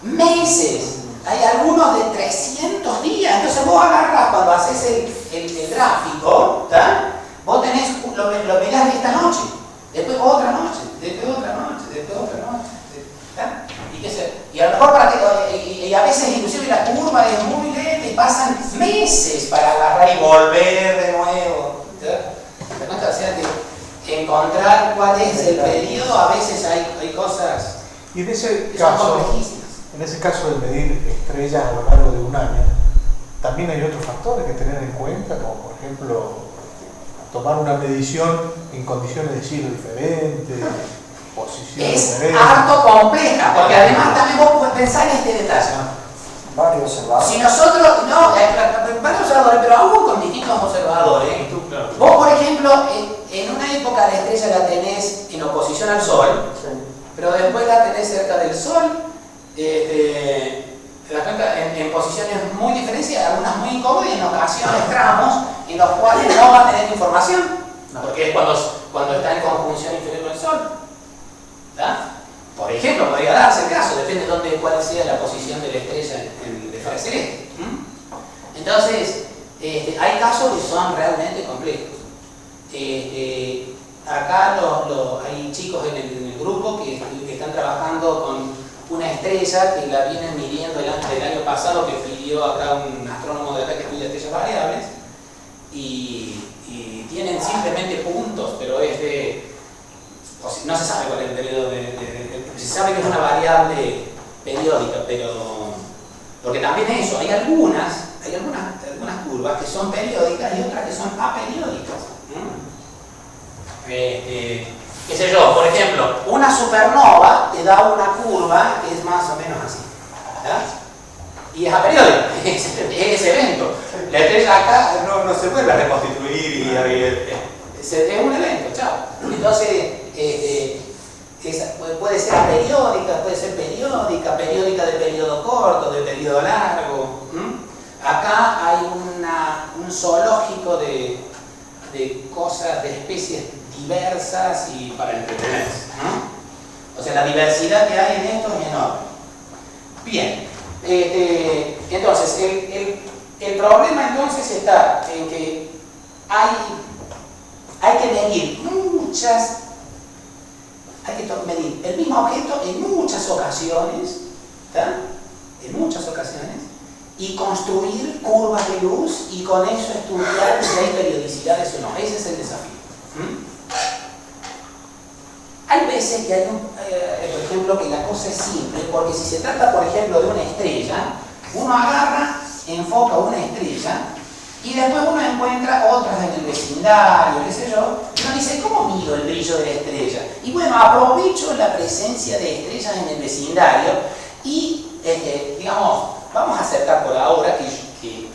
meses. Hay algunos de 300 días. Entonces vos agarras cuando haces el gráfico, ¿tá? Vos tenés, lo mirás esta noche, después otra noche, después otra noche, después otra noche. ¿Tá? Y a lo mejor y a veces inclusive la curva es muy lenta y pasan meses para agarrar y volver de nuevo. ¿Te cuenta? O sea que encontrar cuál es el periodo, a veces hay cosas Y en ese que son caso, complejísimas. en ese caso de medir estrellas a lo largo de un año, también hay otros factores que tener en cuenta, como por ejemplo tomar una medición en condiciones de cielo diferentes, posición Es diferente. harto compleja, porque además también vos podés pensar en este detalle. Varios observadores. Si nosotros, varios observadores, pero aún con distintos observadores. Tú, claro. Vos, por ejemplo, en una época la estrella la tenés en oposición al Sol, pero después la tenés cerca del Sol, te das cuenta, en posiciones muy diferentes, algunas muy incómodas y en ocasiones tramos en los cuales no va a tener información, porque es cuando está en conjunción inferior con el Sol. ¿Tá? Por ejemplo, podría darse el caso, depende de cuál sea la posición de la estrella en el esfera celeste. Entonces, hay casos que son realmente complejos. Acá hay chicos en el grupo que están trabajando con una estrella que la vienen midiendo el año pasado, que pidió acá un astrónomo de acá que estudia estrellas variables, y tienen simplemente puntos, pero no se sabe cuál es el periodo se sabe que es una variable periódica, pero porque también eso, hay algunas curvas que son periódicas y otras que son aperiódicas. Qué sé yo, por ejemplo, una supernova te da una curva que es más o menos así, ¿verdad? Y es aperiódica, es ese evento. La estrella acá no se vuelve a reconstituir es un evento, chao. Entonces, puede ser aperiódica, puede ser periódica de periodo corto, de periodo largo. Acá hay un zoológico de cosas, de especies diversas y para entretenerse. O sea, la diversidad que hay en esto es enorme. Bien, entonces, el problema entonces está en que hay que medir hay que medir el mismo objeto en muchas ocasiones, ¿tá? En muchas ocasiones, y construir curvas de luz y con eso estudiar si hay periodicidades o no. Ese es el desafío. Hay veces que hay por ejemplo, que la cosa es simple, porque si se trata, por ejemplo, de una estrella, uno agarra, enfoca una estrella y después uno encuentra otras en el vecindario, qué sé yo, y uno dice, ¿cómo mido el brillo de la estrella? Y bueno, aprovecho la presencia de estrellas en el vecindario y, digamos, vamos a aceptar por ahora que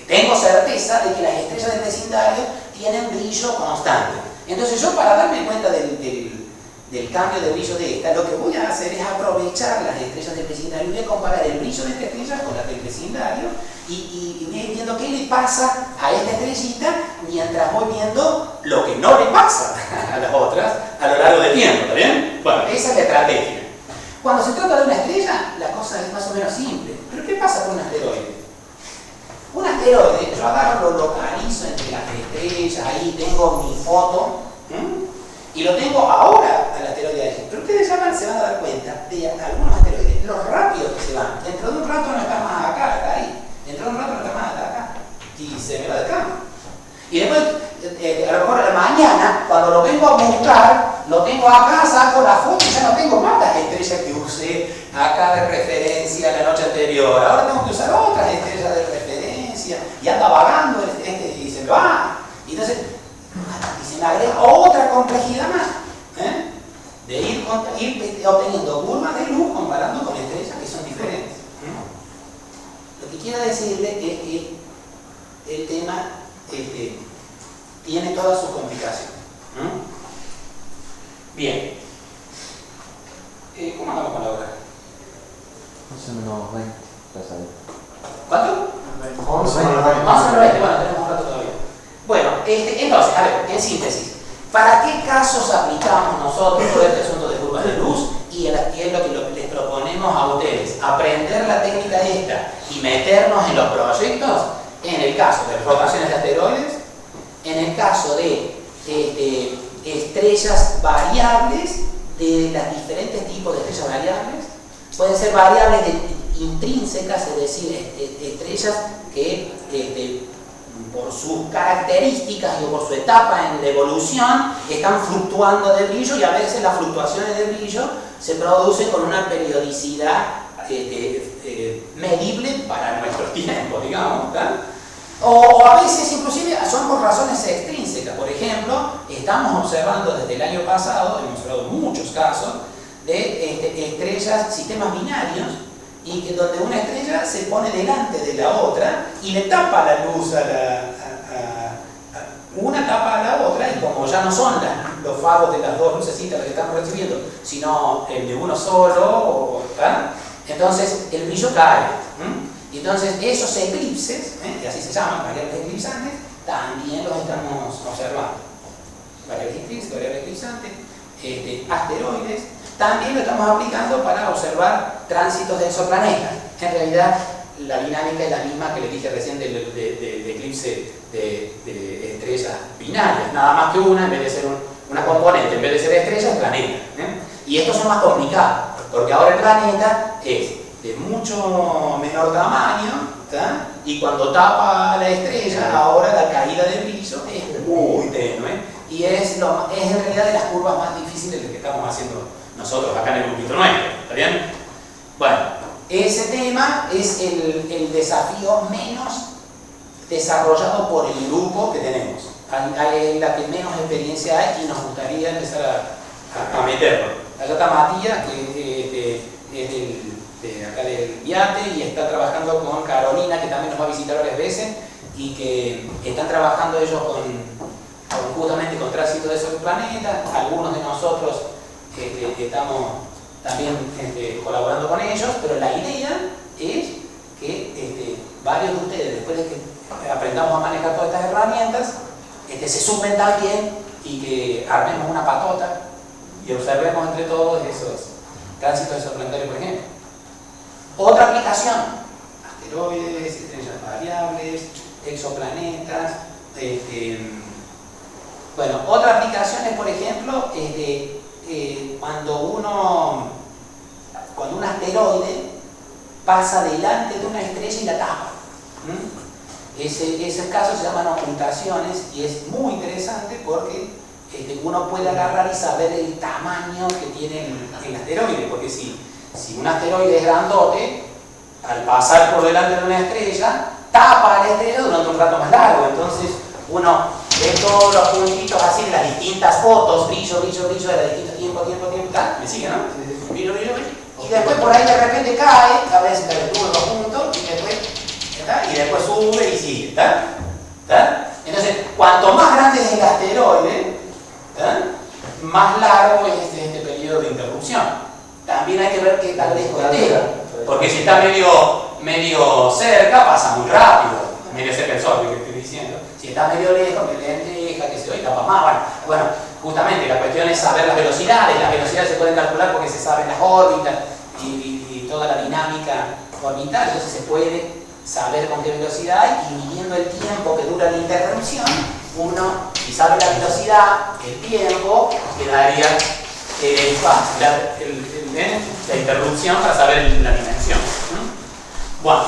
tengo certeza de que las estrellas del vecindario tienen brillo constante. Entonces yo, para darme cuenta del cambio de brillo de esta, lo que voy a hacer es aprovechar las estrellas del vecindario y voy a comparar el brillo de esta estrella con la del vecindario y voy viendo qué le pasa a esta estrellita mientras voy viendo lo que no le pasa a las otras a lo largo del tiempo, ¿está bien? Bueno, esa es la estrategia. Cuando se trata de una estrella, la cosa es más o menos simple. ¿Pero qué pasa con un asteroide? Un asteroide, yo agarro, lo localizo entre las estrellas, ahí tengo mi foto, y lo tengo ahora al asteroide ahí. Pero ustedes se van a dar cuenta de algunos asteroides, lo rápido que se van. Dentro de un rato no está más acá, está ahí. Dentro de un rato no está más acá. Y se me va de cama. Y después, a lo mejor mañana, cuando lo vengo a buscar, lo tengo acá, saco la foto y ya no tengo más las estrellas que usé acá de referencia la noche anterior. Ahora tengo que usar otras estrellas de referencia y anda vagando y se me va. Y entonces, y se me agrega otra complejidad más, de ir obteniendo curvas de luz comparando con estrellas que son diferentes. Lo que quiero decirle es que el tema tiene todas sus complicaciones. Bien. ¿Cómo andamos con la hora? Más o menos 20, ya sabes. ¿Cuánto? 11. Más o menos 20, bueno, tenemos un rato todavía. Bueno, entonces, a ver, en síntesis, ¿para qué casos aplicamos nosotros todo este asunto de curvas de luz? Y es lo que les proponemos a ustedes, aprender la técnica esta y meternos en los proyectos en el caso de rotaciones de asteroides, en el caso de estrellas variables, de los diferentes tipos de estrellas variables. Pueden ser variables intrínsecas, es decir, estrellas que por sus características y por su etapa en la evolución están fluctuando de brillo, y a veces las fluctuaciones de brillo se producen con una periodicidad medible para nuestro tiempo, digamos, ¿tá? O a veces inclusive son por razones extrínsecas. Por ejemplo, estamos observando desde el año pasado, hemos observado muchos casos de estrellas, sistemas binarios, y que donde una estrella se pone delante de la otra y le tapa la luz una tapa a la otra, y como ya no son los faros de las dos lucecitas que estamos recibiendo, sino el de uno solo, ¿tá? Entonces el brillo cae. Entonces esos eclipses, que así se llaman, variables eclipsantes, también los estamos observando. Variables eclipsantes, asteroides, también lo estamos aplicando para observar tránsitos de exoplanetas. En realidad la dinámica es la misma que les dije recién del eclipse de estrellas binarias, nada más que una, en vez de ser una componente, en vez de ser estrella, es planeta. Y estos son más complicados, porque ahora el planeta es de mucho menor tamaño, ¿tá? Y cuando tapa la estrella, ahora la caída de brillo es muy tenue, y es en realidad de las curvas más difíciles que estamos haciendo nosotros acá en el grupito nuestro, ¿está bien? Bueno, ese tema es el desafío menos desarrollado por el grupo que tenemos. Hay la que menos experiencia hay y nos gustaría empezar a meterlo. Allá está Matías, que es de acá del IATE, y está trabajando con Carolina, que también nos va a visitar varias veces, y que están trabajando ellos justamente con tránsito de esos planetas. Algunos de nosotros estamos también colaborando con ellos, pero la idea es que varios de ustedes, después de que aprendamos a manejar todas estas herramientas, se sumen también y que armemos una patota y observemos entre todos esos tránsitos exoplanetarios, por ejemplo. Otra aplicación: asteroides, estrellas variables, exoplanetas, Bueno, otra aplicación es, por ejemplo, cuando un asteroide pasa delante de una estrella y la tapa. Ese caso se llaman ocultaciones y es muy interesante porque uno puede agarrar y saber el tamaño que tiene el asteroide, porque si un asteroide es grandote, al pasar por delante de una estrella, tapa a la estrella durante un rato más largo. Entonces uno ve todos los puntitos así de las distintas fotos, brillo, brillo, brillo, de los distintos tiempo, tal. ¿Me sigue, no? Brillo, brillo, brillo. Y después por ahí de repente cae, a veces perturba los puntos, y después sube y sigue. ¿Está? Entonces, cuanto más grande es el asteroide, más largo es este periodo de interrupción. También hay que ver qué tan lejos esté, porque si está medio cerca pasa muy rápido, medio cerca del Sol, que estoy diciendo. Si está medio lejos, me lenteja, que se oye, tapa más. Bueno, justamente la cuestión es saber las velocidades se pueden calcular porque se saben las órbitas y toda la dinámica orbital, entonces se puede saber con qué velocidad, y midiendo el tiempo que dura la interrupción, uno, si sabe la velocidad, el tiempo, quedaría la interrupción para saber la dimensión. Bueno,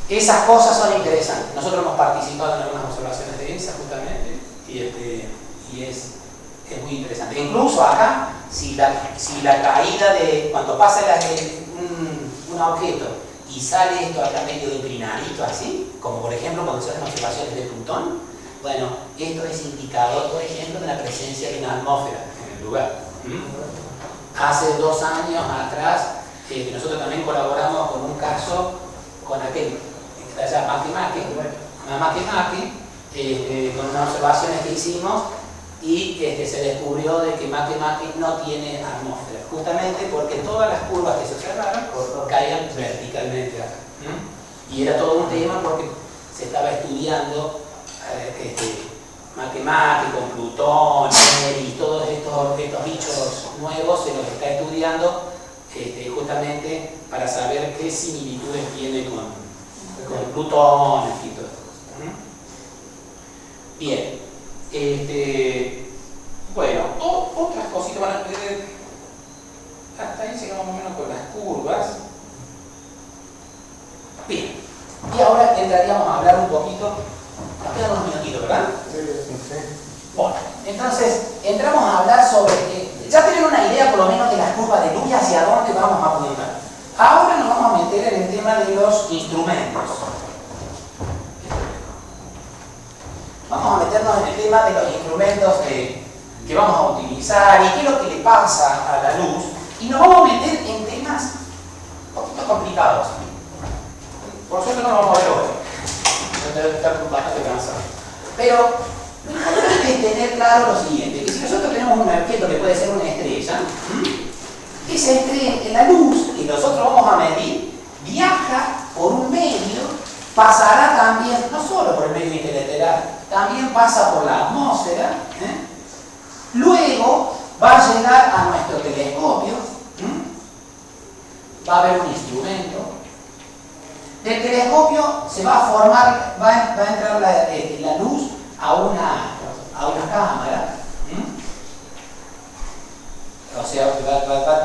esas cosas son interesantes. Nosotros hemos participado en algunas observaciones de esas justamente, y es muy interesante. Incluso acá, si la caída cuando pasa un objeto y sale esto acá medio inclinadito así, como por ejemplo cuando se hacen observaciones de Plutón, bueno, esto es indicador, por ejemplo, de la presencia de una atmósfera en el lugar. Hace 2 años atrás, nosotros también colaboramos con un caso con aquel que está allá, Makemake, con unas observaciones que hicimos, y se descubrió de que Makemake no tiene atmósfera, justamente porque todas las curvas que se observaron caían verticalmente acá. Y era todo un tema porque se estaba estudiando Makemake con Plutón, Eris, todos estos bichos nuevos se los está estudiando justamente para saber qué similitudes tiene con Plutón y todo esto. Bien. Bueno, otras cositas, hasta ahí llegamos más o menos con las curvas. Bien, y ahora entraríamos a hablar un poquito, nos quedan unos minutitos, ¿verdad? Sí. Bueno, entonces entramos a hablar sobre, ya tienen una idea por lo menos de las curvas de luz y hacia dónde vamos a apuntar. Ahora nos vamos a meter en el tema de los instrumentos. Vamos a meternos en el tema de los instrumentos que vamos a utilizar y qué es lo que le pasa a la luz, y nos vamos a meter en temas un poquito complicados. Por suerte no lo vamos a ver hoy, debe estar bastante cansado. Pero lo importante es tener claro lo siguiente, que si nosotros tenemos un objeto que puede ser una estrella, esa estrella, la luz que nosotros vamos a medir, viaja por un medio, pasará también, no solo por el medio interestelar, también pasa por la atmósfera, luego va a llegar a nuestro telescopio, va a haber un instrumento, del telescopio se va a formar, va a entrar la luz a una cámara, o sea,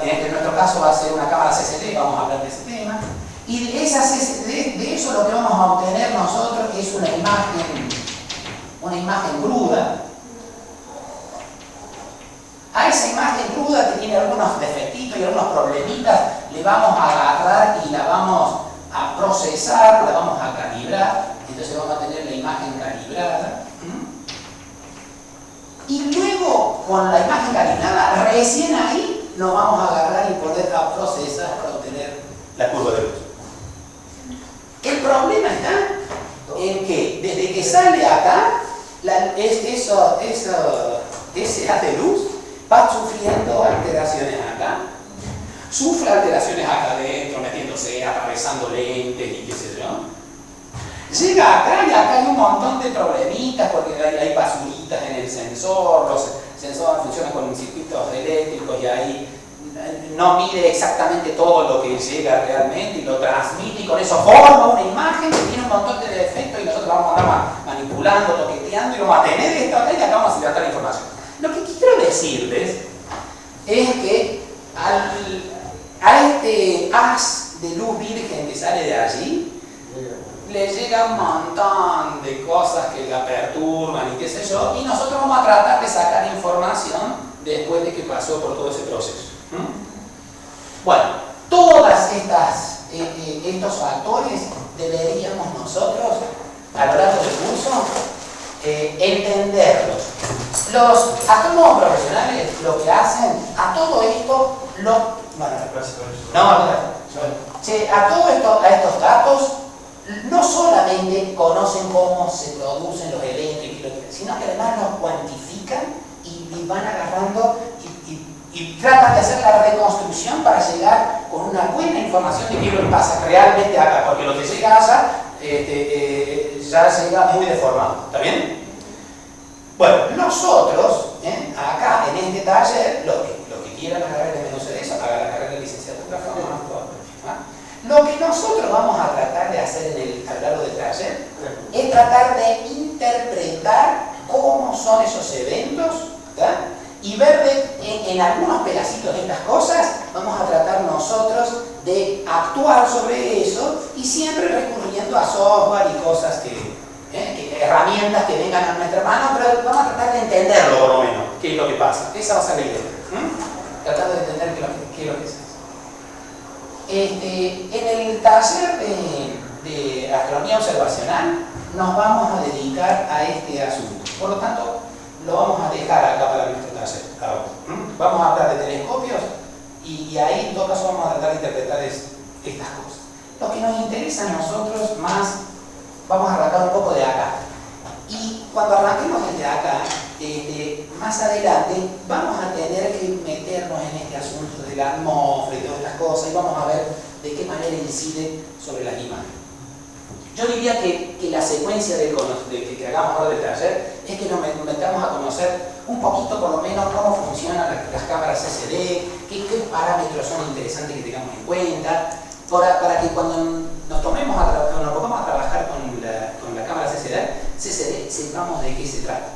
en nuestro caso va a ser una cámara CCD, vamos a hablar de ese tema, y de eso lo que vamos a obtener nosotros es una imagen cruda. A esa imagen cruda, que tiene algunos defectitos y algunos problemitas, le vamos a agarrar y la vamos a procesar, la vamos a calibrar, entonces vamos a tener la imagen calibrada. Y luego, con la imagen calibrada, recién ahí nos vamos a agarrar y poder procesar para obtener la curva de luz. El problema está en que desde que sale acá, ese haz de luz va sufriendo alteraciones acá, sufre alteraciones acá adentro, metiéndose, atravesando lentes y qué sé yo. Llega acá y acá hay un montón de problemitas porque hay basuritas en el sensor, los sensores funcionan con circuitos eléctricos y ahí no mide exactamente todo lo que llega realmente y lo transmite, y con eso forma una imagen que tiene un montón de defectos y nosotros vamos a andar manipulando, toqueteando, y vamos a tener esto acá y acá vamos facilitar la información. Lo que quiero decirles es que a este haz de luz virgen que sale de allí, le llega un montón de cosas que la perturban y qué sé yo, y nosotros vamos a tratar de sacar información después de que pasó por todo ese proceso. Bueno, todas estos factores deberíamos nosotros, a lo largo del curso, entenderlos. Los astrónomos profesionales lo que hacen a todo esto, a estos datos, no solamente conocen cómo se producen los eventos, sino que además los cuantifican y van agarrando y tratan de hacer la reconstrucción para llegar con una buena información de qué es lo que pasa realmente acá, porque lo que llega allá ya llega muy deformado. ¿Está bien? Bueno, nosotros, acá en este taller, los que quieran agarrar el menú de eso, hagan la carrera de licenciatura. Lo que nosotros vamos a tratar de hacer a lo largo del taller es tratar de interpretar cómo son esos eventos, ¿tá? Y ver en algunos pedacitos de estas cosas, vamos a tratar nosotros de actuar sobre eso y siempre recurriendo a software y cosas herramientas que vengan a nuestra mano, pero vamos a tratar de entenderlo por lo menos, qué es lo que pasa. Esa va a ser la idea. Tratando de entender qué es lo que se hace. En el taller de astronomía observacional nos vamos a dedicar a este asunto. Por lo tanto, lo vamos a dejar acá para nuestro taller ahora. Vamos a hablar de telescopios y ahí en todo caso vamos a tratar de interpretar estas cosas. Lo que nos interesa a nosotros más, vamos a arrancar un poco de acá. Y cuando arranquemos desde acá, más adelante vamos a tener que meternos en este asunto de la atmósfera y todas estas cosas y vamos a ver de qué manera incide sobre las imágenes. Yo diría que la secuencia que hagamos ahora del taller es que nos metamos a conocer un poquito por lo menos cómo funcionan las cámaras CCD, qué parámetros son interesantes que tengamos en cuenta, para que cuando nos pongamos a trabajar con la cámara CCD sepamos de qué se trata.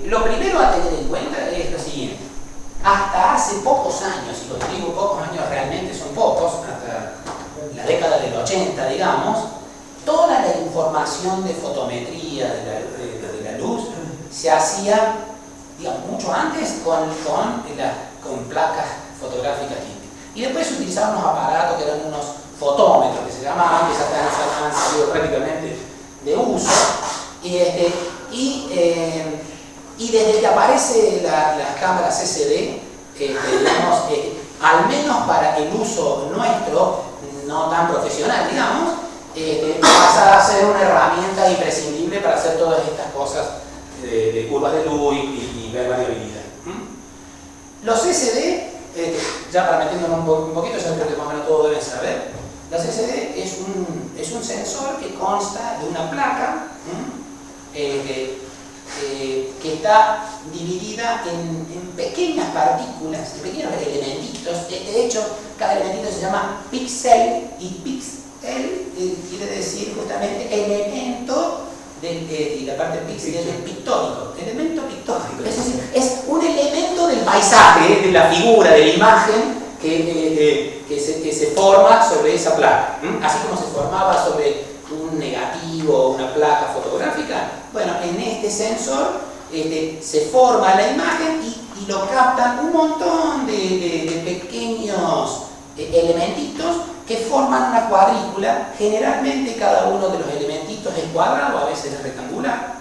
Lo primero a tener en cuenta es lo siguiente. Hasta hace pocos años, y cuando digo pocos años realmente son pocos, hasta la década del 80, digamos, toda la información de fotometría de la luz se hacía, digamos, mucho antes con placas fotográficas típicas. Y después se utilizaban unos aparatos que eran unos fotómetros, que se llamaban, que ya han sido prácticamente de uso. Y desde que aparece las cámaras CCD, digamos, al menos para el uso nuestro, no tan profesional, digamos, pasa a ser una herramienta imprescindible para hacer todas estas cosas de curvas de luz y ver variabilidad. Los CCD, ya para metiéndonos un poquito, ya creo que más o menos todos deben saber, la CCD es un sensor que consta de una placa que está dividida en pequeñas partículas, en pequeños elementitos. De hecho, cada elementito se llama píxel, y píxel quiere decir justamente elemento y la parte píxel es pictórico, elemento pictórico, es decir, es un elemento del paisaje, de la figura, de la imagen que se forma sobre esa placa, así como se formaba sobre un negativo, una placa fotográfica. Bueno, en este sensor se forma la imagen y lo captan un montón de pequeños elementitos que forman una cuadrícula. Generalmente cada uno de los elementitos es cuadrado, a veces es rectangular,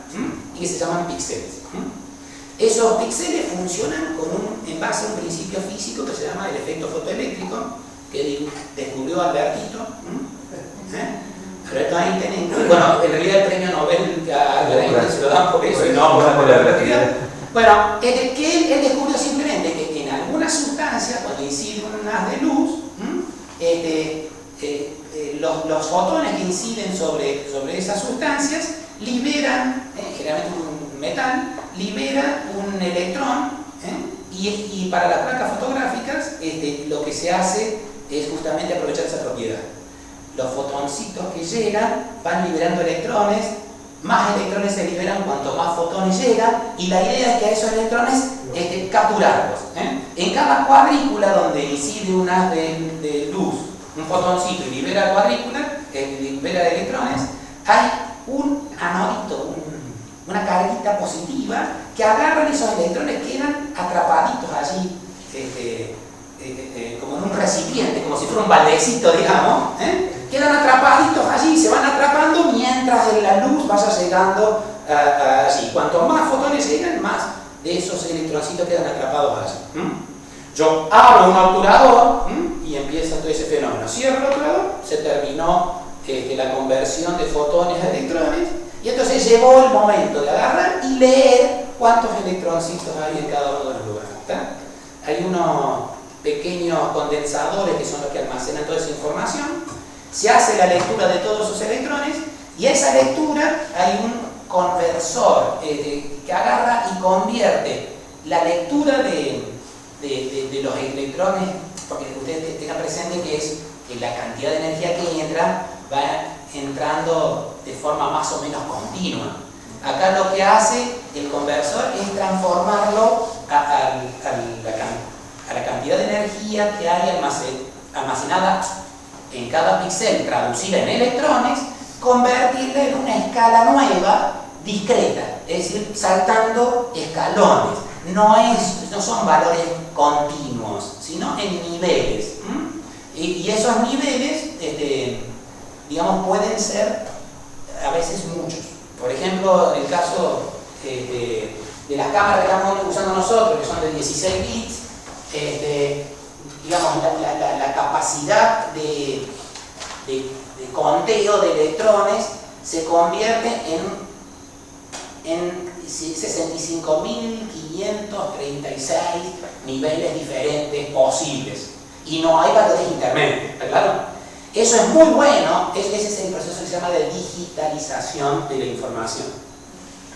y que se llaman píxeles. Esos píxeles funcionan en base a un principio físico que se llama el efecto fotoeléctrico, que descubrió Albertito. Albert Einstein, bueno, en realidad el premio Nobel a Albert Einstein se lo dan por eso y no por la relatividad. Bueno, que él descubrió simplemente que en algunas sustancias, cuando incide un haz de luz, los fotones que inciden sobre esas sustancias liberan, generalmente un metal, libera un electrón, y para las placas fotográficas lo que se hace es justamente aprovechar esa propiedad. Los fotoncitos que llegan van liberando electrones más electrones se liberan cuanto más fotones llegan, y la idea es que a esos electrones capturarlos. En cada cuadrícula donde incide un haz de luz, un fotoncito y libera cuadrícula, libera electrones, hay un anodito, una carguita positiva que agarran esos electrones, quedan atrapaditos allí, como en un recipiente, como si fuera un baldecito, digamos, quedan atrapaditos allí, se van atrapando mientras la luz vaya llegando allí. Cuanto más fotones llegan, más de esos electroncitos quedan atrapados allí. Yo abro un obturador y empieza todo ese fenómeno. Cierro el obturador, se terminó la conversión de fotones a electrones, y entonces llegó el momento de agarrar y leer cuántos electroncitos hay en cada uno de los lugares. ¿Está? Hay unos pequeños condensadores que son los que almacenan toda esa información. Se hace la lectura de todos esos electrones, y esa lectura hay un conversor que agarra y convierte la lectura de los electrones, porque ustedes tengan presente que es la cantidad de energía que entra, va entrando de forma más o menos continua. Acá lo que hace el conversor es transformarlo a la cantidad de energía que hay almacenada en cada píxel, traducida en electrones, convertirla en una escala nueva, discreta, es decir, saltando escalones. No son valores continuos, sino en niveles. Y esos niveles, digamos, pueden ser a veces muchos. Por ejemplo, en el caso de las cámaras que estamos usando nosotros, que son de 16 bits, digamos, la capacidad de conteo de electrones se convierte en 65.536 niveles diferentes posibles, y no hay valores intermedios, ¿claro? Eso es muy bueno, ese es el proceso que se llama de digitalización de la información.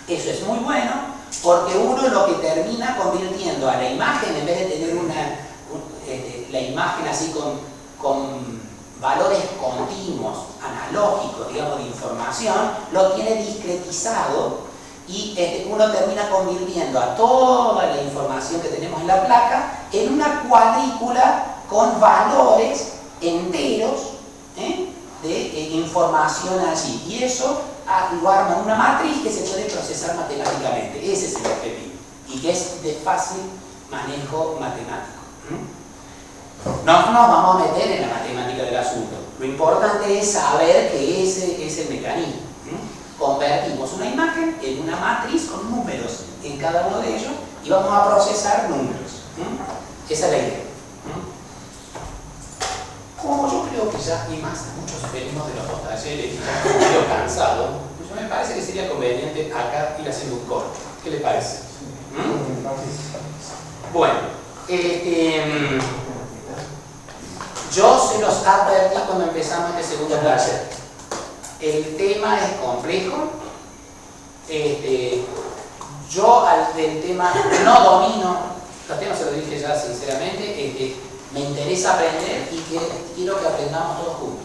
Eso es muy bueno porque uno lo que termina convirtiendo a la imagen, en vez de tener la imagen así con valores continuos, analógicos, digamos, de información, lo tiene discretizado, y uno termina convirtiendo a toda la información que tenemos en la placa en una cuadrícula con valores enteros de información allí, y eso lo arma en una matriz que se puede procesar matemáticamente. Ese es el objetivo, y que es de fácil manejo matemático. No nos vamos a meter en la matemática del asunto, lo importante es saber que ese es el mecanismo. Convertimos una imagen en una matriz con números en cada uno de ellos, y vamos a procesar números. Esa es la idea. Como yo creo que ya y más muchos venimos de los dos talleres y estamos medio cansados, pues me parece que sería conveniente acá ir haciendo un corte. ¿Qué le parece? Bueno, yo se los advertí cuando empezamos este segundo taller. El tema es complejo. Yo del tema no domino, los temas se lo dije ya sinceramente, me interesa aprender y quiero que aprendamos todos juntos.